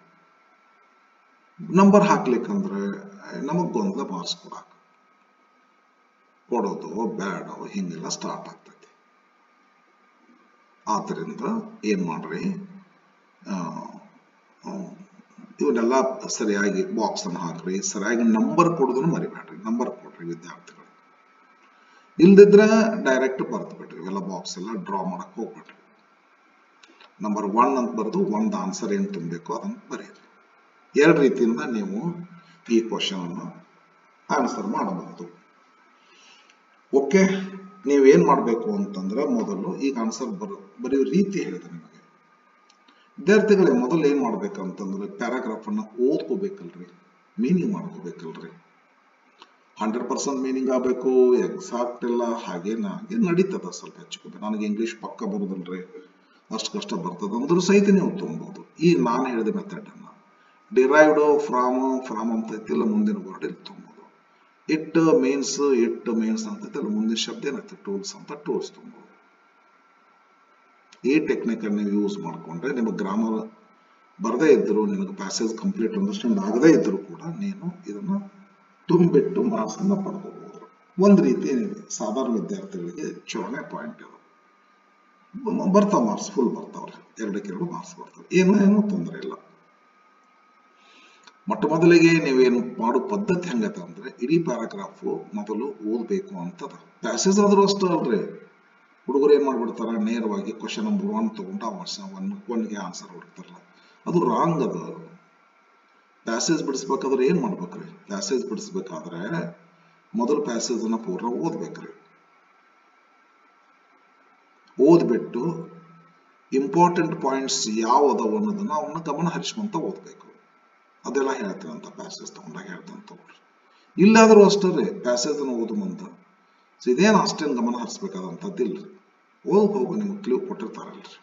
ನಂಬರ್ ಹಾಕ್ಲಿಕ್ಕಂದ್ರೆ ನಮಗ್ ಗೊಂದಲ ಮಾರ್ಕ್ಸ್ ಕೊಡೋದು ಬ್ಯಾಡೋ ಹಿಂಗೆಲ್ಲ ಸ್ಟಾರ್ಟ್ ಆಗ್ತೈತಿ. ಆದ್ದರಿಂದ ಏನ್ ಮಾಡ್ರಿ, ಇವನ್ನೆಲ್ಲ ಸರಿಯಾಗಿ ಬಾಕ್ಸ್ ಅನ್ನು ಹಾಕ್ರಿ. ಸರಿಯಾಗಿ ನಂಬರ್ ಕೊಡೋದನ್ನು ಮರಿಬೇಡ್ರಿ. ನಂಬರ್ ಕೊಡ್ರಿ ವಿದ್ಯಾರ್ಥಿಗಳು. ಇಲ್ದಿದ್ರ ಡೈರೆಕ್ಟ್ ಬರ್ದು ಬಿಡ್ರಿ. ಇವೆಲ್ಲ ಬಾಕ್ಸ್ ಎಲ್ಲ ಡ್ರಾ ಮಾಡಕ್ ಹೋಗ್ಬಿಡ್ರಿ. ನಂಬರ್ 1 ಅಂತ ಬರೆದು ಒಂದು ಆನ್ಸರ್ ಏನ್ ತುಂಬಬೇಕು ಅದನ್ನ ಬರೀರಿ. 2 ರೀತಿಯಿಂದ ನೀವು ಈ ಕ್ವಶನ್ ಅನ್ನು ಆನ್ಸರ್ ಮಾಡಬಹುದು. ಓಕೆ, ನೀವೇನ್ ಮಾಡ್ಬೇಕು ಅಂತಂದ್ರೆ ಮೊದಲು ಈಗ ಆನ್ಸರ್ ಬರೆಯೋ ರೀತಿ ಹೇಳಿದೆ ನಿಮಗೆ. ವಿದ್ಯಾರ್ಥಿಗಳೇ, ಮೊದಲು ಏನ್ ಮಾಡ್ಬೇಕಂತಂದ್ರೆ ಪ್ಯಾರಾಗ್ರಾಫ್ ಅನ್ನ ಓದ್ಕೋಬೇಕಲ್ರಿ, ಮೀನಿಂಗ್ ಮಾಡ್ಕೋಬೇಕಲ್ರಿ. 100% ಮೀನಿಂಗ್ ಆಗಬೇಕು, ಎಕ್ಸಾಕ್ಟ್ ಇಲ್ಲ, ಹಾಗೆ ನಡೀತದ. ಸ್ವಲ್ಪ ಹೆಚ್ಚು ನನಗೆ ಇಂಗ್ಲಿಷ್ ಪಕ್ಕ ಬರುದಲ್ರಿ, ಅಷ್ಟು ಕಷ್ಟ ಬರ್ತದ ಅಂದ್ರೂ ಸಹಿತ ನೀವು ತುಂಬಬಹುದು. ಈ ನಾನು ಹೇಳಿದ ಮೆಥಡ್ ಅನ್ನ ಡಿರೈವ್ಡ್ ಫ್ರಾಮ್ ಅಂತ ಐತಿಲ್ಲ, ಮುಂದಿನ ವರ್ಡ್ ಇಲ್ಲಿ ತುಂಬೋದು. ಇಟ್ ಮೇನ್ಸ್ ಅಂತ ಐತಿಲ್ಲ, ಮುಂದಿನ ಶಬ್ದ ಏನೈತೆ ಟೂಲ್ಸ್ ಅಂತ ಟೂಲ್ಸ್ ತುಂಬೋದು. ಈ ಟೆಕ್ನಿಕ್ ಅನ್ನು ಯೂಸ್ ಮಾಡ್ಕೊಂಡ್ರೆ ನಿಮಗೆ ಗ್ರಾಮರ್ ಬರದೇ ಇದ್ರು, ನಿನಗೆ ಪ್ಯಾಸೇಜ್ ಕಂಪ್ಲೀಟ್ ಅಂಡರ್ಸ್ಟ್ಯಾಂಡ್ ಆಗದೇ ಇದ್ರು ಕೂಡ ನೀನು ಇದನ್ನ ತುಂಬಿಟ್ಟು ಮಾರ್ಕ್ಸ್ ಅನ್ನ ಪಡ್ಕೋಬಹುದು. ಒಂದ್ ರೀತಿ ಸಾಧಾರಣ ವಿದ್ಯಾರ್ಥಿಗಳಿಗೆ ಚಲೋನೆ ಪಾಯಿಂಟ್ ಇದು. ಬರ್ತಾವ ಮಾರ್ಕ್ಸ್, ಫುಲ್ ಬರ್ತಾವ್ರಿ, 2 ಮಾರ್ಕ್ಸ್ ಬರ್ತಾವೆ, ಏನೂ ತೊಂದರೆ ಇಲ್ಲ. ಮೊಟ್ಟ ಮೊದಲಿಗೆ ನೀವೇನು ಮಾಡೋ ಪದ್ಧತಿ ಹೆಂಗೈತೆ ಅಂದ್ರೆ ಇಡೀ ಪ್ಯಾರಾಗ್ರಾಫ್ ಮೊದಲು ಓದ್ಬೇಕು ಅಂತದ. ಪ್ಯಾಸೇಜ್ ಆದ್ರೂ ಅಷ್ಟೇ ಅಲ್ರಿ, ಹುಡುಗರು ಏನ್ ಮಾಡ್ಬಿಡ್ತಾರ, ನೇರವಾಗಿ ಕ್ವಶನ್ ನಂಬರ್ 1 ತಗೊಂಡು ಒನ್ಗೆ ಆನ್ಸರ್ ಹುಡುಕ್ತಾರಲ್ಲ, ಅದು ರಾಂಗ್ ಅದು. ಪ್ಯಾಸೇಜ್ ಬಿಡಿಸ್ಬೇಕಾದ್ರೆ ಏನ್ ಮಾಡ್ಬೇಕ್ರಿ, ಪ್ಯಾಸೇಜ್ ಬಿಡಿಸ್ಬೇಕಾದ್ರೆ ಮೊದಲು ಪ್ಯಾಸೇಜ್ ಅನ್ನ ಪೂರ್ಣ ಓದ್ಬೇಕ್ರಿ. ಓದ್ಬಿಟ್ಟು ಇಂಪಾರ್ಟೆಂಟ್ ಪಾಯಿಂಟ್ಸ್ ಯಾವ ಅದಾವ ಅನ್ನೋದನ್ನ ಅವನ್ನ ಗಮನ ಹರಿಸ್ಕೊಂತ ಓದ್ಬೇಕು. ಅದೆಲ್ಲ ಹೇಳ್ತೇವಂತ ಪ್ಯಾಸೇಜ್ ತಗೊಂಡಾಗ ಹೇಳ್ತೇನೆ ತಗೊಳ್ರಿ. ಇಲ್ಲಾದ್ರೂ ಅಷ್ಟೇ ರೀ, ಪ್ಯಾಸೇಜ್ ಅನ್ನು ಓದು ಮುಂದ ಇದೇನು ಅಷ್ಟೇನು ಗಮನ ಹರಿಸ್ಬೇಕಾದಂಥದ್ದಿಲ್ರಿ. ಹೋಗು ನಿಮ್ಗೆ ಕ್ಲೂ ಕೊಟ್ಟಿರ್ತಾರಲ್ರಿ,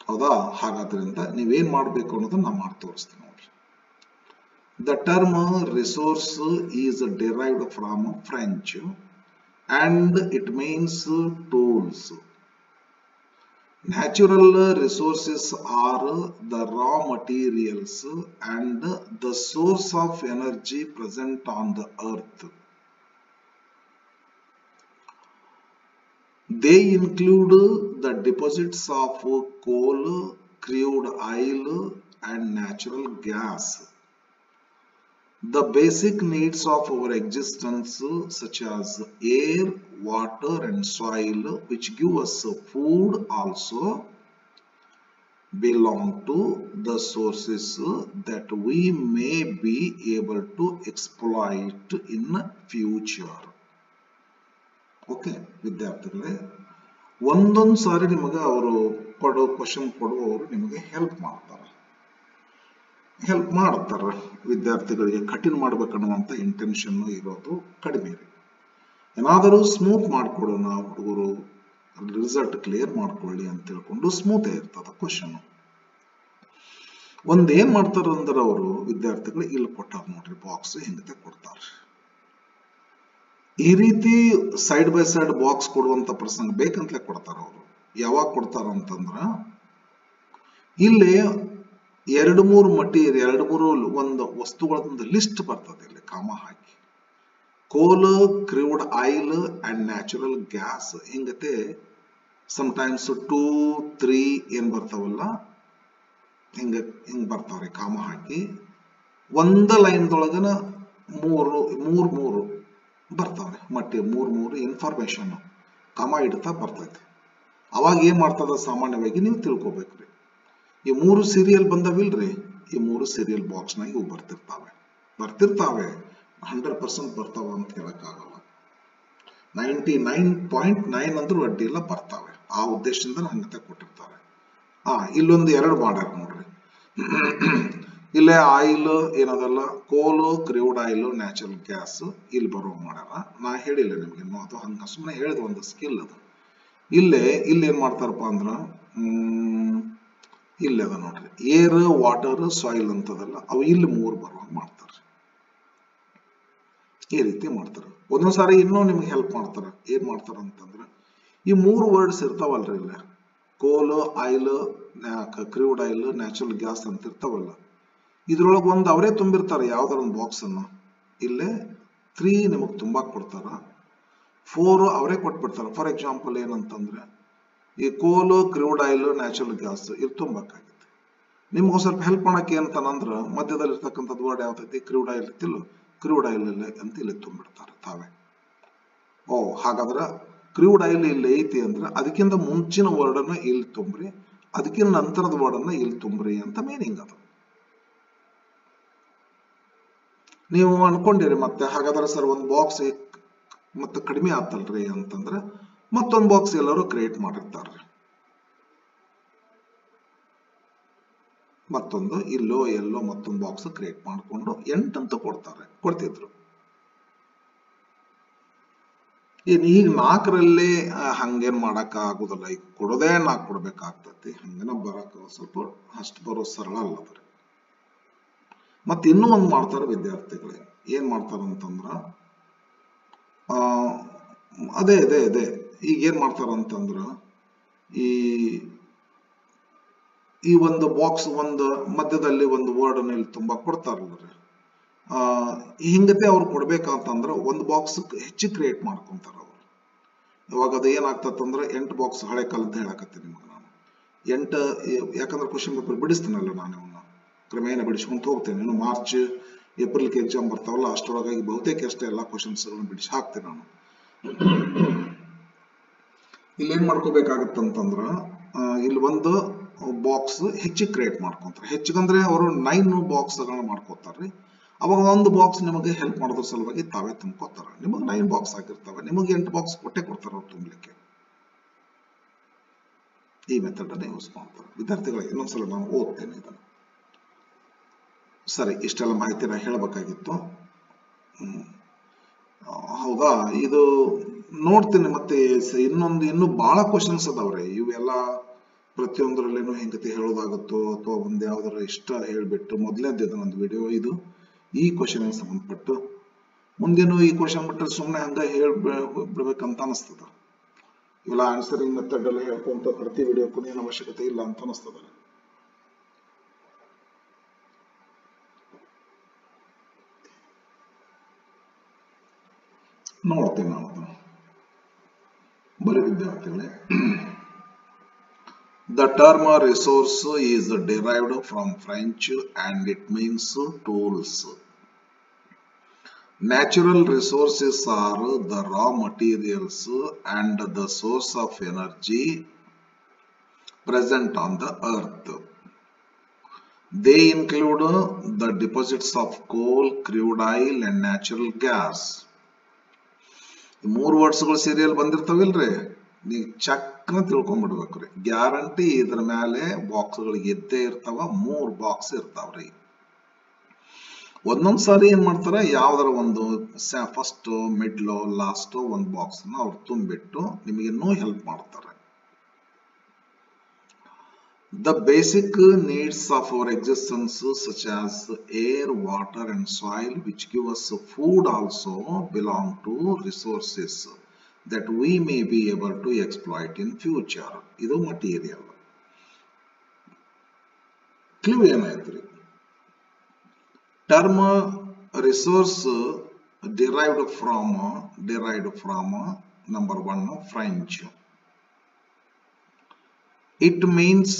ಹೌದಾ? ಹಾಗಾದ್ರಿಂದ ನೀವೇನ್ ಮಾಡ್ಬೇಕು ಅನ್ನೋದನ್ನ ನಾ ಮಾಡಿ ತೋರಿಸ್ತೀನಿ ನೋಡ್ರಿ. The term resource is derived from French and it means tools. Natural resources are the raw materials and the source of energy present on the earth. They include the deposits of coal, crude oil, and natural gas. The basic needs of our existence, such as air, water, and soil, which give us food, also belong to the sources that we may be able to exploit in future. Okay ವಿದ್ಯಾರ್ಥಿಗಳೇ, ಒಂದೊಂದು ಸಾರಿ ನಿಮಗೆ ಅವರು question ಕೊಡುವವರು ನಿಮಗೆ help ಮಾಡ್ತಾರ. ವಿದ್ಯಾರ್ಥಿಗಳಿಗೆ ಕಠಿಣ ಮಾಡ್ಬೇಕನ್ನುವಂತ intention ಇರೋದು ಕಡಿಮೆ ರೀ. ಏನಾದರೂ ಸ್ಮೂತ್ ಮಾಡ್ಕೊಡೋಣ, ಹುಡುಗರು ರಿಸಲ್ಟ್ ಕ್ಲಿಯರ್ ಮಾಡ್ಕೊಳ್ಳಿ ಅಂತ ತಿಳ್ಕೊಂಡು ಸ್ಮೂತ್ ಇರ್ತದ ಕ್ವಶನ್. ಒಂದೇನ್ ಮಾಡ್ತಾರ ಅಂದ್ರೆ ಅವರು ವಿದ್ಯಾರ್ಥಿಗಳು ಇಲ್ಲಿ ಕೊಟ್ಟಾರ ನೋಡ್ರಿ, ಬಾಕ್ಸ್ ಹಿಂಗತೆ ಕೊಡ್ತಾರ. ಈ ರೀತಿ ಸೈಡ್ ಬೈ ಸೈಡ್ ಬಾಕ್ಸ್ ಕೊಡುವಂತ ಪ್ರಸಂಗ ಬೇಕಂತಲೇ ಕೊಡ್ತಾರ ಅವರು. ಯಾವಾಗ ಕೊಡ್ತಾರ ಅಂತಂದ್ರ ಇಲ್ಲಿ 2-3 ಮಟೀರಿಯಲ್, 2-3 ಒಂದು ವಸ್ತುಗಳೊಂದು ಲಿಸ್ಟ್ ಬರ್ತದೆ ಇಲ್ಲಿ ಕಾಮ ಹಾಕಿ. Coal, crude oil and natural gas ಹಿಂಗತೆ ಸಮಟೈಮ್ಸ್ 2, 3 ಏನ್ ಬರ್ತಾವಲ್ಲ ಹಿಂಗ ಬರ್ತಾವ್ರಿ ಕಾಮ ಹಾಕಿ. ಒಂದ ಲೈನ್ದೊಳಗನ ಮೂರು ಬರ್ತಾವ್ರಿ. 3 ಇನ್ಫಾರ್ಮೇಶನ್ ಕಾಮ ಇಡ್ತಾ ಬರ್ತೈತಿ. ಅವಾಗ ಏನ್ ಮಾಡ್ತದ ಸಾಮಾನ್ಯವಾಗಿ ನೀವು ತಿಳ್ಕೊಬೇಕ್ರಿ. ಈ 3 ಸೀರಿಯಲ್ ಬಂದವಿಲ್ರಿ, ಈ 3 ಸೀರಿಯಲ್ ಬಾಕ್ಸ್ನಾಗ ಇವು ಬರ್ತಿರ್ತಾವೆ 100% ಬರ್ತಾವ ಅಂತ ಹೇಳಕ್ಕಾಗಲ್ಲ. 99.9 ಅಂದ್ರೂ ಅಡ್ಡಿ ಇಲ್ಲ, ಬರ್ತಾವೆ. ಆ ಉದ್ದೇಶದಿಂದ ಹಂಗತೆ ಕೊಟ್ಟಿರ್ತಾರೆ. ಇಲ್ಲೊಂದು 2 ಮಾಡ್ಯಾರ ನೋಡ್ರಿ. ಇಲ್ಲೇ ಆಯಿಲ್ ಏನದಲ್ಲ, ಕೋಲು, ಕ್ರೂಡ್ ಆಯಿಲ್, ನ್ಯಾಚುರಲ್ ಗ್ಯಾಸ್ ಇಲ್ಲಿ ಬರೋ ಮಾಡ್ಯಾರ. ನಾ ಹೇಳಿಲ್ಲ ನಿಮ್ಗೆ, ಅದು ಹಂಗ ಸುಮ್ಮನೆ ಹೇಳಿದ ಒಂದು ಸ್ಕಿಲ್ ಅದು. ಇಲ್ಲಿ ಏನ್ ಮಾಡ್ತಾರಪ್ಪ ಅಂದ್ರ ಇಲ್ಲಿ ಅದ ನೋಡ್ರಿ, ಏರ್, ವಾಟರ್, ಸಾಯಿಲ್ ಅಂತದಲ್ಲ, ಅವು ಇಲ್ಲಿ 3 ಬರುವಂಗ ಮಾಡ್ತಾರೆ. ಈ ರೀತಿ ಮಾಡ್ತಾರೆ. ಒಂದೊಂದ್ಸಾರಿ ಇನ್ನೂ ನಿಮ್ಗೆ ಹೆಲ್ಪ್ ಮಾಡ್ತಾರ. ಏನ್ ಮಾಡ್ತಾರ ಅಂತಂದ್ರ, ಈ 3 ವರ್ಡ್ಸ್ ಇರ್ತಾವಲ್ರಿ, ಇಲ್ಲ ಕೋಲ್, oil, crude oil, natural gas ಅಂತ ಇರ್ತಾವಲ್ಲ, ಇದ್ರೊಳಗೆ ಒಂದು ಅವರೇ ತುಂಬಿರ್ತಾರೆ ಯಾವ್ದಾರ ಒಂದು ಬಾಕ್ಸ್ ಅನ್ನು. ಇಲ್ಲೇ 3 ನಿಮಗ್ ತುಂಬಾಕ್ ಕೊಡ್ತಾರ, 4 ಅವರೇ ಕೊಟ್ಬಿಡ್ತಾರ. ಫಾರ್ ಎಕ್ಸಾಂಪಲ್ ಏನಂತಂದ್ರೆ, ಈ ಕೋಲು, ಕ್ರೂಡ್ ಆಯಿಲ್, ನ್ಯಾಚುರಲ್ ಗ್ಯಾಸ್ ಇದು ತುಂಬಾಕಾಗತ್ತೆ. ನಿಮ್ಗೆ ಸ್ವಲ್ಪ ಹೆಲ್ಪ್ ಮಾಡಕ್ಕೆ ಏನಂತಂದ್ರ, ಮಧ್ಯದಲ್ಲಿ ಇರ್ತಕ್ಕಂಥದ್ದು ವರ್ಡ್ ಯಾವ್ದೈತಿ, ಕ್ರೂಡ್ ಆಯಿಲ್ ಇತ್ತಿಲ್ಲ, ಕ್ರೂಡ್ ಆಯಿಲ್ ಅಂತ ಇಲ್ಲಿ ತುಂಬಿಡ್ತಾರೆ ತಾವೇ. ಹಾಗಾದ್ರೆ ಕ್ರೂಡ್ ಆಯಿಲ್ ಇಲ್ಲಿ ಐತಿ ಅಂದ್ರೆ ಅದಕ್ಕಿಂತ ಮುಂಚಿನ ವರ್ಡ್ ಅನ್ನ ಇಲ್ಲಿ ತುಂಬ್ರಿ, ಅದಕ್ಕಿಂತ ನಂತರದ ವರ್ಡ್ ಅನ್ನ ಇಲ್ಲಿ ತುಂಬ್ರಿ ಅಂತ ಮೀನಿಂಗ್ ಅದು. ನೀವು ಅನ್ಕೊಂಡಿರಿ ಮತ್ತೆ ಹಾಗಾದ್ರೆ ಸರ್ ಒಂದು ಬಾಕ್ಸ್ ಮತ್ತೆ ಕಡಿಮೆ ಆತಲ್ರಿ ಅಂತಂದ್ರೆ ಮತ್ತೊಂದು ಬಾಕ್ಸ್ ಎಲ್ಲರೂ ಕ್ರಿಯೇಟ್ ಮಾಡಿರ್ತಾರ್ರಿ. ಮತ್ತೊಂದು ಎಲ್ಲೋ ಮತ್ತೊಂದು ಬಾಕ್ಸ್ ಕ್ರಿಯೇಟ್ ಮಾಡಿಕೊಂಡು 8 ಅಂತ ಕೊಡ್ತಿದ್ರು. ಈಗ 4ರಲ್ಲಿ ಹಂಗೇನ್ ಮಾಡಕ್ ಆಗುದಿಲ್ಲ. ಈಗ ಕೊಡೋದೇ 4 ಕೊಡ್ಬೇಕಾಗ್ತತಿ. ಹಂಗೇನ ಬರಕ ಸ್ವಲ್ಪ ಅಷ್ಟು ಬರೋ ಸರಳ ಅಲ್ಲದ್ರಿ. ಮತ್ತೆ ಇನ್ನೂ ಒಂದು ಮಾಡ್ತಾರ ವಿದ್ಯಾರ್ಥಿಗಳೇ, ಏನ್ ಮಾಡ್ತಾರ ಅಂತಂದ್ರ ಅದೇ ಈಗ ಏನ್ ಮಾಡ್ತಾರ ಅಂತಂದ್ರ, ಈ ಒಂದು ಬಾಕ್ಸ್ ಒಂದು ಮಧ್ಯದಲ್ಲಿ ಒಂದು ವರ್ಡ್ ಅನ್ನು ಇಲ್ಲಿ ತುಂಬಾ ಕೊಡ್ತಾರಲ್ರಿ. ಹಿಂಗತೆ ಅವ್ರು ಕೊಡ್ಬೇಕಂತಂದ್ರ ಒಂದು ಬಾಕ್ಸ್ ಹೆಚ್ಚು ಕ್ರಿಯೇಟ್ ಮಾಡ್ಕೊಂತಾರ ಅವ್ರು. ಇವಾಗ ಅದು ಏನಾಗ್ತದಂದ್ರೆ 8 ಬಾಕ್ಸ್ ಹಳೆ ಕಾಲದ ಹೇಳಕತ್ತೀನಿ ನಿಮಗೆ ನಾನು. 8 ಯಾಕಂದ್ರೆ ಕ್ವಶನ್ ಪೇಪರ್ ಬಿಡಿಸ್ತೀನಲ್ಲ ನಾನು, ಇವನ್ನ ಕ್ರಮೇಣ ಬಿಡಿಸ್ಕೊಂತ ಹೋಗ್ತೇನೆ. ಇನ್ನು ಮಾರ್ಚ್ ಏಪ್ರಿಲ್ಗೆ ಎಕ್ಸಾಮ್ ಬರ್ತಾವಲ್ಲ, ಅಷ್ಟರೊಳಗಾಗಿ ಬಹುತೇಕ ಅಷ್ಟೇ ಎಲ್ಲ ಕ್ವಶನ್ಸ್ ಬಿಡಿಸಿ ಹಾಕ್ತೀನಿ ನಾನು. ಇಲ್ಲಿ ಏನ್ ಮಾಡ್ಕೋಬೇಕಾಗತ್ತಂತಂದ್ರ, ಇಲ್ಲಿ ಒಂದು ಬಾಕ್ಸ್ ಹೆಚ್ಚಿಗೆ ಕ್ರಿಯೇಟ್ ಮಾಡ್ಕೊಂತಾರೆ. ಹೆಚ್ಚಿಗಂದ್ರೆ ಅವರು 9 ಬಾಕ್ಸ್ ಮಾಡ್ಕೋತಾರ್ರಿ. ಅವಾಗ ಒಂದು ಬಾಕ್ಸ್ ನಿಮಗೆ ಹೆಲ್ಪ್ ಮಾಡೋದ್ರ ಸಲುವಾಗಿ ತಾವೇ ತುಂಬ್ಕೋತಾರ. ನಿಮಗೆ 9 ಬಾಕ್ಸ್ ಆಗಿರ್ತಾವೆ, ನಿಮಗೆ 8 ಬಾಕ್ಸ್ ಕೊಡ್ತಾರ ಅವ್ರು ತುಂಬಲಿಕ್ಕೆ. ಈ ಮೆಥಡ್ ಅನ್ನ ಯೂಸ್ ಮಾಡ್ತಾರೆ ವಿದ್ಯಾರ್ಥಿಗಳಿಗೆ. ಇನ್ನೊಂದ್ಸಲ ನಾನು ಓದ್ತೇನೆ ಇದನ್ನು. ಸರಿ, ಇಷ್ಟೆಲ್ಲ ಮಾಹಿತಿ ನಾ ಹೇಳಬೇಕಾಗಿತ್ತು. ಹೌದಾ, ಇದು ನೋಡ್ತೀನಿ ಮತ್ತೆ ಇನ್ನೂ ಬಹಳ ಕ್ವಶನ್ಸ್ ಅದಾವ್ರಿ. ಇವೆಲ್ಲ ಪ್ರತಿಯೊಂದರಲ್ಲೇನು ಹೆಂಗತಿ ಹೇಳೋದಾಗುತ್ತೋ ಅಥವಾ ಒಂದ್ ಯಾವ್ದಾರ ಇಷ್ಟ ಹೇಳ್ಬಿಟ್ಟು ಮೊದಲನೇದು ಒಂದು ವಿಡಿಯೋ ಇದು ಈ ಕ್ವಶನ್ ಸಂಬಂಧಪಟ್ಟು. ಮುಂದೇನು ಈ ಕ್ವಶನ್ ಬಿಟ್ಟರೆ ಸುಮ್ಮನೆ ಹಂಗ ಬಿಡ್ಬೇಕಂತ ಅನಿಸ್ತದ. ಇವೆಲ್ಲ ಆನ್ಸರಿಂಗ್ ಮೆಥಡ್ ಎಲ್ಲ ಹೇಳ್ಕೊಂತ ಪ್ರತಿ ವಿಡಿಯೋಕ್ಕೂ ಏನು ಅವಶ್ಯಕತೆ ಇಲ್ಲ ಅಂತ ಅನಿಸ್ತದ. ನೋಡ್ತೀನಿ ನಾವು ಬರೀ ವಿದ್ಯಾರ್ಥಿಗಳೇ. The term resource is derived from French and it means tools. Natural resources are the raw materials and the source of energy present on the earth. They include the deposits of coal, crude oil and natural gas. 3 ವರ್ಡ್ಸ್ಗಳು serial ಬಂದಿರ್ತಾವಿಲ್ರಿ, ನೀವು ಚಕ್ನ ತಿಳ್ಕೊಂಡ್ಬಿಡ್ಬೇಕ್ರಿ. Guarantee ಇದ್ರ ಮೇಲೆ ಬಾಕ್ಸ್ಗಳಿಗೆ ಇದ್ದೇ ಇರ್ತಾವ. 3 box ಇರ್ತಾವ್ರಿ. ಒಂದೊಂದ್ ಸಾರಿ ಏನ್ ಮಾಡ್ತಾರ, ಯಾವ್ದಾರ ಒಂದು ಫಸ್ಟ್, ಮಿಡ್ಲ್, ಲಾಸ್ಟ್ ಒಂದು ಬಾಕ್ಸ್ ನ ಅವ್ರು ತುಂಬಿಟ್ಟು ನಿಮಗೆ ಇನ್ನೂ ಹೆಲ್ಪ್ ಮಾಡ್ತಾರೆ. The basic needs of our existence such as air, water and soil which give us food also belong to resources that we may be able to exploit in future. Idu material. Clue ಏನಾಯ್ತ್ರಿ? Term resource derived from number 1 French. It means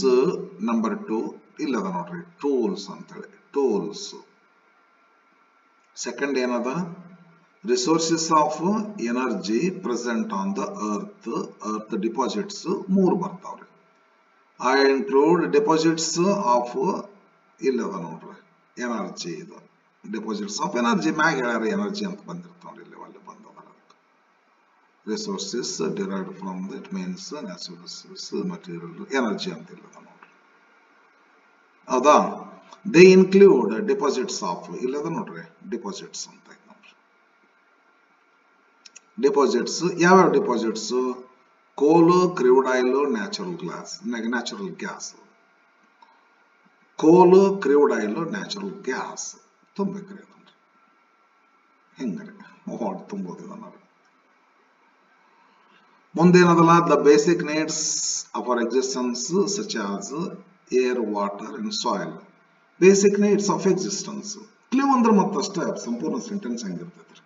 number 2 illada nodri tools antale, tools. Second ಏನದ resources of energy present on the earth deposits 3 ಬರ್ತಾವ್ರಿ. I include deposits of ಇಲ್ಲದ ನೋಡ್ರಿ energy. ಇದು deposits of energy ಮ್ಯಾಗ ಹೇಳ್ಯಾರ energy ಅಂತ ಬಂದಿರ್ತಾವ್ರಿ. ಇಲ್ಲಿ ಅಲ್ಲಿ ಬಂದದ resources derived from it means natural resource material energy ಅಂತ ಇಲ್ಲದ ನೋಡ್ರಿ. ಹೌದಾ? ದೇ ಇನ್ಕ್ಲೂಡ್ ಡೆಪಾಸಿಟ್ಸ್ ಆಫ್ ಇಲ್ಲದ ನೋಡ್ರಿ ಡೆಪಾಸಿಟ್ಸ್ ಅಂತ ನೋಡ್ರಿ. ಡೆಪಾಸಿಟ್ಸ್ ಯಾವ್ಯಾವ deposits? Coal, crude oil, natural gas. Coal, crude oil, natural gas ತುಂಬಬೇಕ್ರಿ ಅದನ್ರಿ. ಹಿಂಗ್ರಿ ತುಂಬೋದು ಇದನ್ನ. ಮುಂದೇನದಲ್ಲ, the basic needs of our existence such as air, water and soil. Basic needs of existence ಕ್ಲೀವ್ ಅಂದ್ರೆ ಮತ್ತಷ್ಟೇ ಸಂಪೂರ್ಣ ಸೆಂಟೆನ್ಸ್ ಹೆಂಗಿರ್ತೈತ್ರಿ.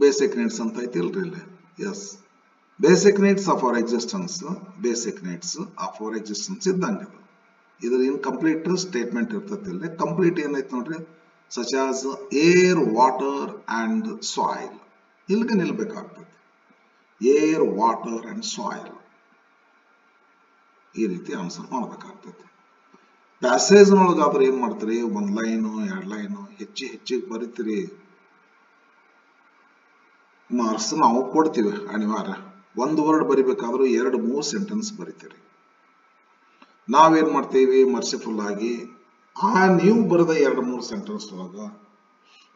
ಬೇಸಿಕ್ ನೀಡ್ಸ್ ಅಂತ ಐತಿಲ್ರಿ ಇಲ್ಲಿ. Yes, basic needs of our existence. Basic needs of our existence ಇದ್ದಂಗೆ ಇದ್ರ ಇನ್ಕಂಪ್ಲೀಟ್ ಸ್ಟೇಟ್ಮೆಂಟ್ ಇರ್ತೈತಿ. ಇಲ್ಲಿ ಕಂಪ್ಲೀಟ್ ಏನೈತಿ ನೋಡ್ರಿ, such as air, water and soil. ಇಲ್ಲಿಗೆ ನಿಲ್ಬೇಕಾಗ್ತೈತಿ. ಏರ್, ವಾಟರ್ ಅಂಡ್ ಸಾಯಿಲ್ ಈ ರೀತಿ ಆನ್ಸರ್ ಮಾಡ್ಬೇಕಾಗ್ತೈತಿ. ಪ್ಯಾಸೇಜ್ ನೊಳಗಾದ್ರೆ ಏನ್ ಮಾಡ್ತೀರಿ, 1 ಲೈನು 2 ಲೈನು ಹೆಚ್ಚಿಗೆ ಬರಿತೀರಿ. ಮಾರ್ಕ್ಸ್ ನಾವು ಕೊಡ್ತೀವಿ ಅನಿವಾರ್ಯ. 1 ವರ್ಡ್ ಬರಿಬೇಕಾದ್ರೂ 2-3 ಸೆಂಟೆನ್ಸ್ ಬರಿತೀರಿ. ನಾವೇನ್ ಮಾಡ್ತೀವಿ, ಮರ್ಸಿಫುಲ್ ಆಗಿ ನೀವು ಬರೆದ 2-3 ಸೆಂಟೆನ್ಸ್ ಒಳಗ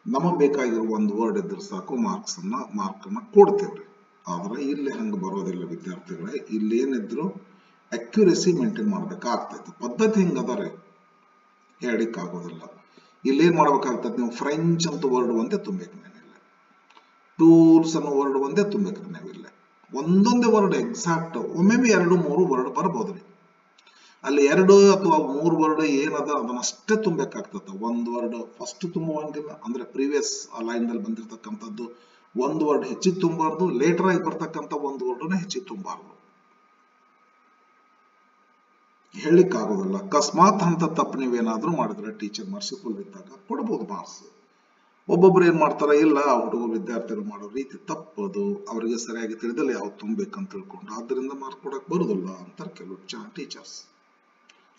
ನಮಗ್ ಬೇಕಾಗಿರೋ 1 ವರ್ಡ್ ಇದ್ರೆ ಸಾಕು, ಮಾರ್ಕನ್ನ ಕೊಡ್ತೇವ್ರಿ. ಆದ್ರೆ ಇಲ್ಲಿ ಹಂಗ ಬರೋದಿಲ್ಲ ವಿದ್ಯಾರ್ಥಿಗಳೇ. ಇಲ್ಲೇನಿದ್ರು ಅಕ್ಯುರೇಸಿ ಮೇಂಟೈನ್ ಮಾಡ್ಬೇಕಾಗ್ತೈತಿ. ಪದ್ಧತಿ ಹಿಂಗದಾರೆ, ಹೇಳಿಕ್ ಆಗೋದಿಲ್ಲ. ಇಲ್ಲೇನ್ ಮಾಡ್ಬೇಕಾಗ್ತೈತಿ, ನೀವು ಫ್ರೆಂಚ್ ಅಂತ ವರ್ಡ್ ಒಂದೇ ತುಂಬೇಕು. ಟೂಲ್ಸ್ ಅನ್ನೋ ವರ್ಡ್ ಒಂದೇ ತುಂಬೇಕ್ರಿ. ನಾವಿಲ್ಲ ಒಂದೊಂದೇ ವರ್ಡ್ ಎಕ್ಸಾಕ್ಟ್ ಒಮ್ಮೆ 2-3 ವರ್ಡ್ ಬರ್ಬೋದ್ರಿ. ಅಲ್ಲಿ 2 ಅಥವಾ 3 ವರ್ಡ್ ಏನದ ಅದನ್ನಷ್ಟೇ ತುಂಬಬೇಕಾಗ್ತದ. 1 ವರ್ಡ್ ಫಸ್ಟ್ ತುಂಬುವಂಗಿಲ್ಲ. ಅಂದ್ರೆ ಪ್ರೀವಿಯಸ್ ಲೈನ್ ನಲ್ಲಿ ಬಂದಿರತಕ್ಕಂಥದ್ದು 1 ವರ್ಡ್ ಹೆಚ್ಚಿಗೆ ತುಂಬಾರ್ದು, ಲೇಟರ್ ಆಗಿ ಬರ್ತಕ್ಕಂಥ 1 ವರ್ಡ್ನ ಹೆಚ್ಚಿಗೆ ತುಂಬಾರ್ದು. ಹೇಳಿಕ್ ಆಗೋದಿಲ್ಲ. ಅಕಸ್ಮಾತ್ ಅಂತ ತಪ್ಪು ನೀವೇನಾದ್ರೂ ಮಾಡಿದ್ರೆ ಟೀಚರ್ ಮರ್ಸಿಫುಲ್ ಇದ್ದಾಗ ಕೊಡ್ಬೋದು ಮಾರ್ಕ್ಸ್. ಒಬ್ಬೊಬ್ರು ಏನ್ ಮಾಡ್ತಾರ, ಇಲ್ಲ ಹುಡುಗರು ವಿದ್ಯಾರ್ಥಿಗಳು ಮಾಡೋ ರೀತಿ ತಪ್ಪದು, ಅವರಿಗೆ ಸರಿಯಾಗಿ ತಿಳಿದಲ್ಲಿ ಯಾವ್ದು ತುಂಬಬೇಕಂತ ತಿಳ್ಕೊಂಡು ಆದ್ದರಿಂದ ಮಾರ್ಕ್ ಕೊಡಕ್ ಬರುದಿಲ್ಲ ಅಂತಾರೆ ಕೆಲವು ಟೀಚರ್ಸ್.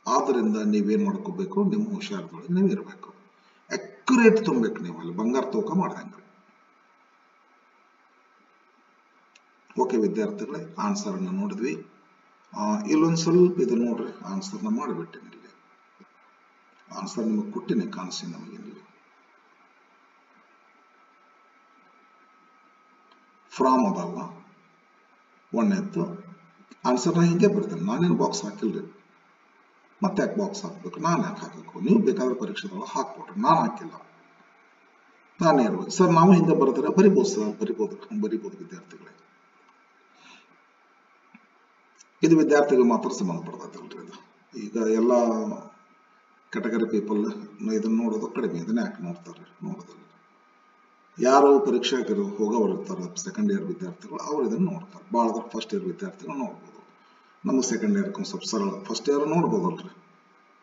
ಆದ್ರಿಂದ ನೀವೇನ್ ಮಾಡ್ಕೋಬೇಕು, ನಿಮ್ಮ ಹುಷಾರದೊಳಗೆ ನೀವು ಇರಬೇಕು. ಅಕ್ಯುರೇಟ್ ತುಂಬಬೇಕು. ನೀವು ಅಲ್ಲಿ ಬಂಗಾರ ತೂಕ ಮಾಡ್ದಂಗ್ರಿ. ಓಕೆ ವಿದ್ಯಾರ್ಥಿಗಳೇ, ಆನ್ಸರ್ ಅನ್ನ ನೋಡಿದ್ವಿ. ಇಲ್ಲೊಂದ್ ಸ್ವಲ್ಪ ಇದು ನೋಡ್ರಿ, ಆನ್ಸರ್ನ ಮಾಡಿಬಿಟ್ಟಿನಿ. ಇಲ್ಲಿ ಆನ್ಸರ್ ನಿಮಗೆ ಕೊಟ್ಟಿನಿ, ಕಾಣಿಸಿ ನಮಗೆ. ಫ್ರಾಮ್ ಅದಲ್ಲ, ಒಂದನೇದ್ದು ಆನ್ಸರ್ನ ಹಿಂಗೆ ಬರ್ತೇನೆ. ನಾನೇನು ಬಾಕ್ಸ್ ಹಾಕಿಲ್ರಿ. ಮತ್ತೆ ಯಾಕೆ ಬಾಕ್ಸ್ ಹಾಕ್ಬೇಕು? ನಾನು ಯಾಕೆ ಹಾಕಬೇಕು? ನೀವು ಬೇಕಾದ್ರೆ ಪರೀಕ್ಷೆದೊಳಗೆ ಹಾಕ್ಕೊಟ್ರಿ, ನಾನು ಹಾಕಿಲ್ಲ. ನಾನೇ ಇರ್ಬೇಕು ಸರ್. ನಾವು ಹಿಂದೆ ಬರೆದ್ರೆ ಬರಿಬೋದು ಸರ್, ಬರಿಬೋದು ವಿದ್ಯಾರ್ಥಿಗಳೇ. ಇದು ವಿದ್ಯಾರ್ಥಿಗಳು ಮಾತ್ರ ಸಂಬಂಧಪಡ್ತೈತಲ್ರಿ ಇದು. ಈಗ ಎಲ್ಲ ಕ್ಯಾಟಗರಿ ಪೀಪಲ್ ಇದನ್ನ ನೋಡೋದು ಕಡಿಮೆ. ಇದನ್ನ ಯಾಕೆ ನೋಡ್ತಾರೆ? ನೋಡೋದಿಲ್ಲ. ಯಾರು ಪರೀಕ್ಷೆಗೆ ಹೋಗೋರು ಇರ್ತಾರ, ಸೆಕೆಂಡ್ ಇಯರ್ ವಿದ್ಯಾರ್ಥಿಗಳು, ಅವ್ರು ಇದನ್ನ ನೋಡ್ತಾರೆ. ಭಾಳ ಫಸ್ಟ್ ಇಯರ್ ವಿದ್ಯಾರ್ಥಿಗಳು ನೋಡ್ಬೋದು. ನಮಗೆ ಸೆಕೆಂಡ್ ಇಯರ್ ಸ್ವಲ್ಪ ಸರಳ. ಫಸ್ಟ್ ಇಯರ್ ನೋಡ್ಬೋದಲ್ರಿ.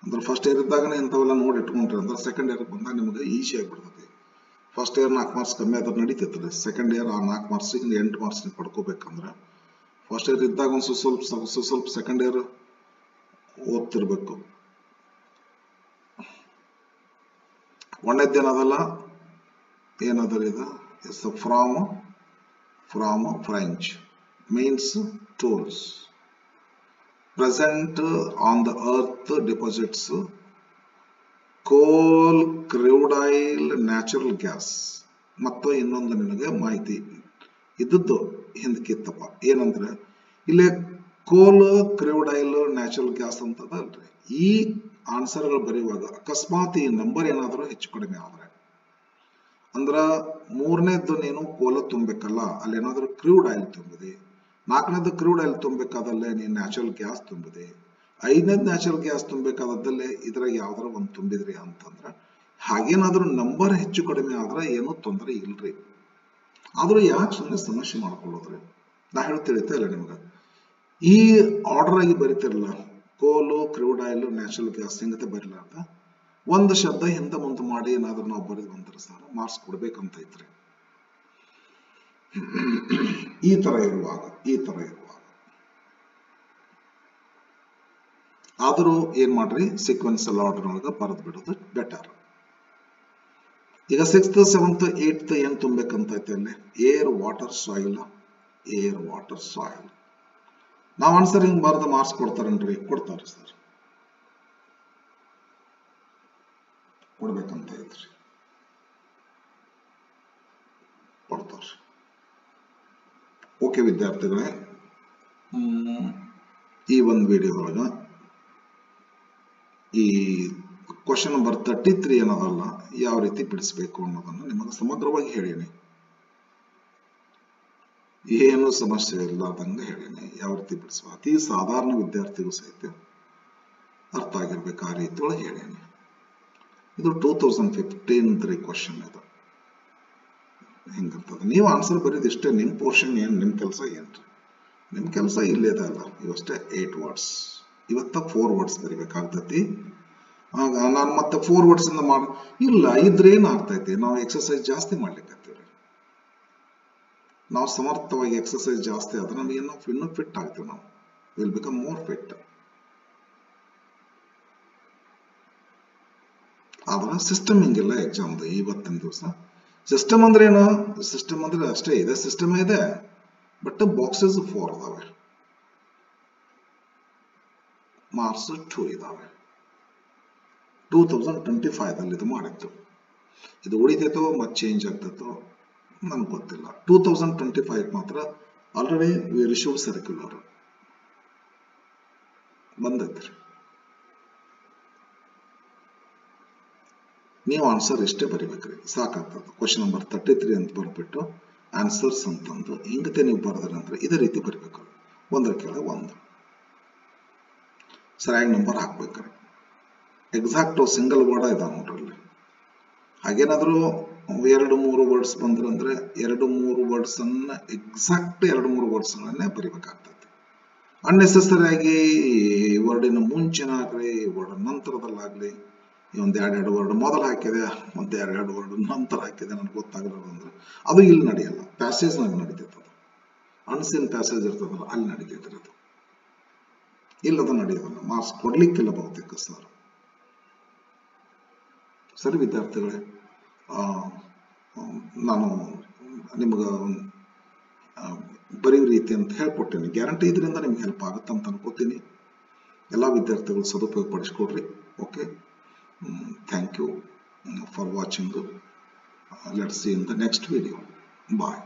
ಅಂದ್ರೆ ಫಸ್ಟ್ ಇಯರ್ ಇದ್ದಾಗನೇ ಇಂಥವೆಲ್ಲ ನೋಡಿ ಇಟ್ಕೊಂಡ್ರಿ ಅಂದ್ರೆ ಸೆಕೆಂಡ್ ಇಯರ್ ಬಂದಾಗ ನಿಮಗೆ ಈಸಿ ಆಗಿಬಿಡ್ತೈತಿ. ಫಸ್ಟ್ ಇಯರ್ 4 ಮಾರ್ಕ್ಸ್ ಕಮ್ಮಿ ಆದ್ರೆ ನಡೀತೈತ್ರಿ. ಸೆಕೆಂಡ್ ಇಯರ್ ಆ 4 ಮಾರ್ಕ್ಸಿಗೆ 8 ಮಾರ್ಕ್ಸ್ ನೀವು ಪಡ್ಕೋಬೇಕಂದ್ರೆ ಫಸ್ಟ್ ಇಯರ್ ಇದ್ದಾಗ ಒಂದು ಸ್ವಲ್ಪ ಸೆಕೆಂಡ್ ಇಯರ್ ಓದ್ತಿರ್ಬೇಕು. ಒಂದೇದೇನದಲ್ಲ, ಏನದಲ್ಲ ಇದು, it's from French means tools present on the earth deposits coal, crude oil, natural gas. ಮತ್ತು ಇನ್ನೊಂದು ನಿನಗೆ ಮಾಹಿತಿ ಇದ್ದದ್ದು ಹಿಂದಕ್ಕಿತ್ತಪ್ಪ. ಏನಂದ್ರೆ ಇಲ್ಲಿ ಕೋಲ್, ಕ್ರೂಡ್ ಆಯಿಲ್, ನ್ಯಾಚುರಲ್ ಗ್ಯಾಸ್ ಅಂತದಲ್ರಿ. ಈ ಆನ್ಸರ್ಗಳು ಬರೆಯುವಾಗ ಅಕಸ್ಮಾತ್ ಈ ನಂಬರ್ ಏನಾದರೂ ಹೆಚ್ಚು ಕಡಿಮೆ ಆದ್ರೆ ಅಂದ್ರ 3ನೇದ್ದು ನೀನು ಕೋಲ ತುಂಬಬೇಕಲ್ಲ, ಅಲ್ಲಿ ಏನಾದ್ರೂ ಕ್ರೂಡ್ ಆಯಿಲ್ ತುಂಬಿದೆ. 4ನೇದ್ದು ಕ್ರೂಡ್ ಆಯಿಲ್ ತುಂಬಬೇಕಾದಲ್ಲೇ ನೀನು ನ್ಯಾಚುರಲ್ ಗ್ಯಾಸ್ ತುಂಬಿದೆ. 5ನೇದ್ದು ನ್ಯಾಚುರಲ್ ಗ್ಯಾಸ್ ತುಂಬಬೇಕಾದಲ್ಲೇ ಇದ್ರಾಗ ಯಾವ್ದಾರ ಒಂದು ತುಂಬಿದ್ರಿ ಅಂತಂದ್ರ ಹಾಗೇನಾದ್ರೂ ನಂಬರ್ ಹೆಚ್ಚು ಕಡಿಮೆ ಆದ್ರೆ ಏನೂ ತೊಂದರೆ ಇಲ್ರಿ. ಆದ್ರೂ ಯಾಕೆ ಸುಮ್ಮನೆ ಸಮಸ್ಯೆ ಮಾಡ್ಕೊಳ್ಳೋದ್ರಿ? ನಾ ಹೇಳ್ತಿರ್ತಾ ಇಲ್ಲ ನಿಮ್ಗೆ. ಈ ಆರ್ಡರ್ ಆಗಿ ಬರಿತಿರಲ್ಲ, ಕೋಲು, ಕ್ರೂಡ್ ಆಯಿಲ್, ನ್ಯಾಚುರಲ್ ಗ್ಯಾಸ್ ಹಿಂಗತೆ ಬರಲಾರ್ದ ಒಂದು ಶಬ್ದ ಹಿಂದೆ ಮುಂದೆ ಮಾಡಿ ಏನಾದ್ರೂ ನಾವು ಬರೆದು ಬಂದ್ರೆ ಸರ್ ಮಾರ್ಕ್ಸ್ ಕೊಡ್ಬೇಕಂತ ಐತ್ರಿ. ಈ ತರ ಇರುವಾಗ ಆದರೂ ಏನ್ ಮಾಡ್ರಿ, ಸೀಕ್ವೆನ್ಸಲ್ ಆರ್ಡರ್ ಒಳಗೆ ಬರೆದು ಬಿಡೋದು ಬೆಟರ್. ಈಗ 6th 7th 8th ಏನ್ ತುಂಬಬೇಕಂತ ಐತೆ ಅಲ್ಲಿ, ಏರ್ ವಾಟರ್ ಸಾಯಿಲ್. ನಾವ್ ಆನ್ಸರ್ ಹಿಂಗ್ ಬರೆದು ಮಾರ್ಕ್ಸ್ ಕೊಡ್ತಾರನ್ರಿ? ಕೊಡ್ತಾರ ಸರ್, ಕೊಡ್ಬೇಕಂತ ಐತ್ರಿ, ಕೊಡ್ತಾರ. ಓಕೆ ವಿದ್ಯಾರ್ಥಿಗಳೇ, ಈ ಒಂದು ವಿಡಿಯೋದೊಳಗ ಈ ಕ್ವಶನ್ ನಂಬರ್ 33 ಏನದಲ್ಲ ಯಾವ ರೀತಿ ಬಿಡಿಸಬೇಕು ಅನ್ನೋದನ್ನು ನಿಮಗೆ ಸಮಗ್ರವಾಗಿ ಹೇಳೀನಿ. ಏನು ಸಮಸ್ಯೆ ಇಲ್ಲದಂಗೆ ಹೇಳೀನಿ. ಯಾವ ರೀತಿ ಬಿಡಿಸುವ ಅತಿ ಸಾಧಾರಣ ವಿದ್ಯಾರ್ಥಿಗೂ ಸಹಿತ ಅರ್ಥ ಆಗಿರ್ಬೇಕು ಆ ರೀತಿ ಒಳಗೆ ಹೇಳೀನಿ. ಇದು 2015 ಕ್ವಶನ್. ಇದು ಹೆಂಗಿರ್ತದೆ, ನೀವು ಆನ್ಸರ್ ಬರೀದು ಇಷ್ಟೇ. ನಿಮ್ ಪೋರ್ಷನ್ ಏನ್, ನಿಮ್ ಕೆಲಸ ಏನ್ರಿ? ನಿಮ್ ಕೆಲಸ ಇಲ್ಲೇ ಅಲ್ಲ, ಇವಷ್ಟೇ 8 ವರ್ಡ್ಸ್. ಇವತ್ತ 4 ವರ್ಡ್ಸ್ ಬರಿಬೇಕಾಗ್ತೈತಿ. ಆಗ ನಾನು ಮತ್ತೆ 4 ವರ್ಡ್ಸ್ ಇಂದ ಮಾಡಿ ಇಲ್ಲ ಇದ್ರೆ ಏನಾಗ್ತೈತಿ, ನಾವು ಎಕ್ಸರ್ಸೈಸ್ ಜಾಸ್ತಿ ಮಾಡ್ಲಿಕ್ಕತ್ತೀವ್ರಿ. ನಾವು ಸಮರ್ಥವಾಗಿ ಎಕ್ಸರ್ಸೈಸ್ ಜಾಸ್ತಿ ಆದ್ರೆ ನಮಗೆ ಇನ್ನೂ ಫಿಟ್ ಆಗ್ತೀವಿ. ನಾವು ವಿಲ್ ಬಿಕಮ್ ಮೋರ್ ಫಿಟ್. ಆದ್ರೆ ಸಿಸ್ಟಮ್ ಹಿಂಗಿಲ್ಲ ಎಕ್ಸಾಮ್ದು ಇವತ್ತಿನ ದಿವಸ. ಸಿಸ್ಟಮ್ ಅಂದ್ರೆ ಏನು? ಸಿಸ್ಟಮ್ ಅಂದ್ರೆ ಅಷ್ಟೇ ಇದೆ, ಸಿಸ್ಟಮ್ ಇದೆ, ಬಟ್ ಬಾಕ್ಸಸ್ 4 ಇದಾವೆ, ಮಾರ್ಕ್ಸ್ 2 ಇದಾವೆ. 2025 ಇದು ಮಾಡಿತ್ತು. ಇದು ಉಳಿತೈತೋ ಮತ್ತೆ ಚೇಂಜ್ ಆಗ್ತೈತೋ ನನ್ಗೆ ಗೊತ್ತಿಲ್ಲ. 2025 ಮಾತ್ರ ಆಲ್ರೆಡಿ ವಿ ರಿಸೀವ್ಡ್ ಸರ್ಕ್ಯುಲರ್ ಬಂದೈತ್ರಿ. ನೀವು ಆನ್ಸರ್ ಇಷ್ಟೇ ಬರಿಬೇಕ್ರಿ, ಸಾಕಾಗ್ತದೆ. ಕ್ವಶನ್ ನಂಬರ್ 33 ಅಂತ ಬರ್ಬಿಟ್ಟು ಆನ್ಸರ್ಸ್ ಅಂತಂದು ಹಿಂಗತೆ ನೀವು ಬರೆದ್ರಿ ಅಂದ್ರೆ ಇದೇ ರೀತಿ ಬರಿಬೇಕು. ಒಂದರ ಕೆಳಗೆ ಒಂದು ಸರಿಯಾಗಿ ನಂಬರ್ ಹಾಕ್ಬೇಕ್ರಿ. ಎಕ್ಸಾಕ್ಟ್ ಸಿಂಗಲ್ ವರ್ಡ್ ಇದಾವ ನೋಡ್ರಿ. ಹಾಗೇನಾದ್ರೂ 2-3 ವರ್ಡ್ಸ್ ಬಂದ್ರಂದ್ರೆ 2-3 ವರ್ಡ್ಸ್ ಅನ್ನ ಎಕ್ಸಾಕ್ಟ್ 2-3 ವರ್ಡ್ಸ್ ಗಳನ್ನೇ ಬರಿಬೇಕಾಗ್ತದೆ. ಅನ್ನೆಸೆಸರಿ ಆಗಿ ವರ್ಡಿನ ಮುಂಚಿನಾಗ್ಲಿ ವರ್ಡ್ ನಂತರದಲ್ಲಾಗ್ಲಿ ಒಂದು 2 ವರ್ಡ್ ಮೊದಲು ಹಾಕಿದೆ, ಮತ್ತೆ 2 ವರ್ಡ್ ನಂತರ ಹಾಕಿದೆ, ನನಗೆ ಗೊತ್ತಾಗಲ್ಲ ಅಂದ್ರೆ ಅದು ಇಲ್ಲಿ ನಡೆಯಲ್ಲ. ಪ್ಯಾಸೇಜ್ ನಾಗ ನಡೀತೈತೆ. ಅದು ಅನ್ಸಿನ್ ಪ್ಯಾಸೇಜ್ ಇರ್ತದಲ್ಲ ಅಲ್ಲಿ ನಡೀತೈತ್ರಿ. ಅದು ಇಲ್ಲದ ನಡೆಯೋದಲ್ಲ, ಮಾರ್ಕ್ಸ್ ಕೊಡ್ಲಿಕ್ಕಿಲ್ಲ ಬಹುತೇಕ ಸರ್. ಸರಿ ವಿದ್ಯಾರ್ಥಿಗಳೇ, ನಾನು ನಿಮ್ಗೆ ಬರೆಯೋ ರೀತಿ ಅಂತ ಹೇಳ್ಕೊಟ್ಟೇನೆ. ಗ್ಯಾರಂಟಿ ಇದರಿಂದ ನಿಮ್ಗೆ ಹೆಲ್ಪ್ ಆಗುತ್ತೆ ಅಂತ ಅನ್ಕೋತೀನಿ. ಎಲ್ಲ ವಿದ್ಯಾರ್ಥಿಗಳು ಸದುಪಯೋಗ ಪಡಿಸ್ಕೊಡ್ರಿ. Okay, thank you for watching. Let's see in the next video. Bye.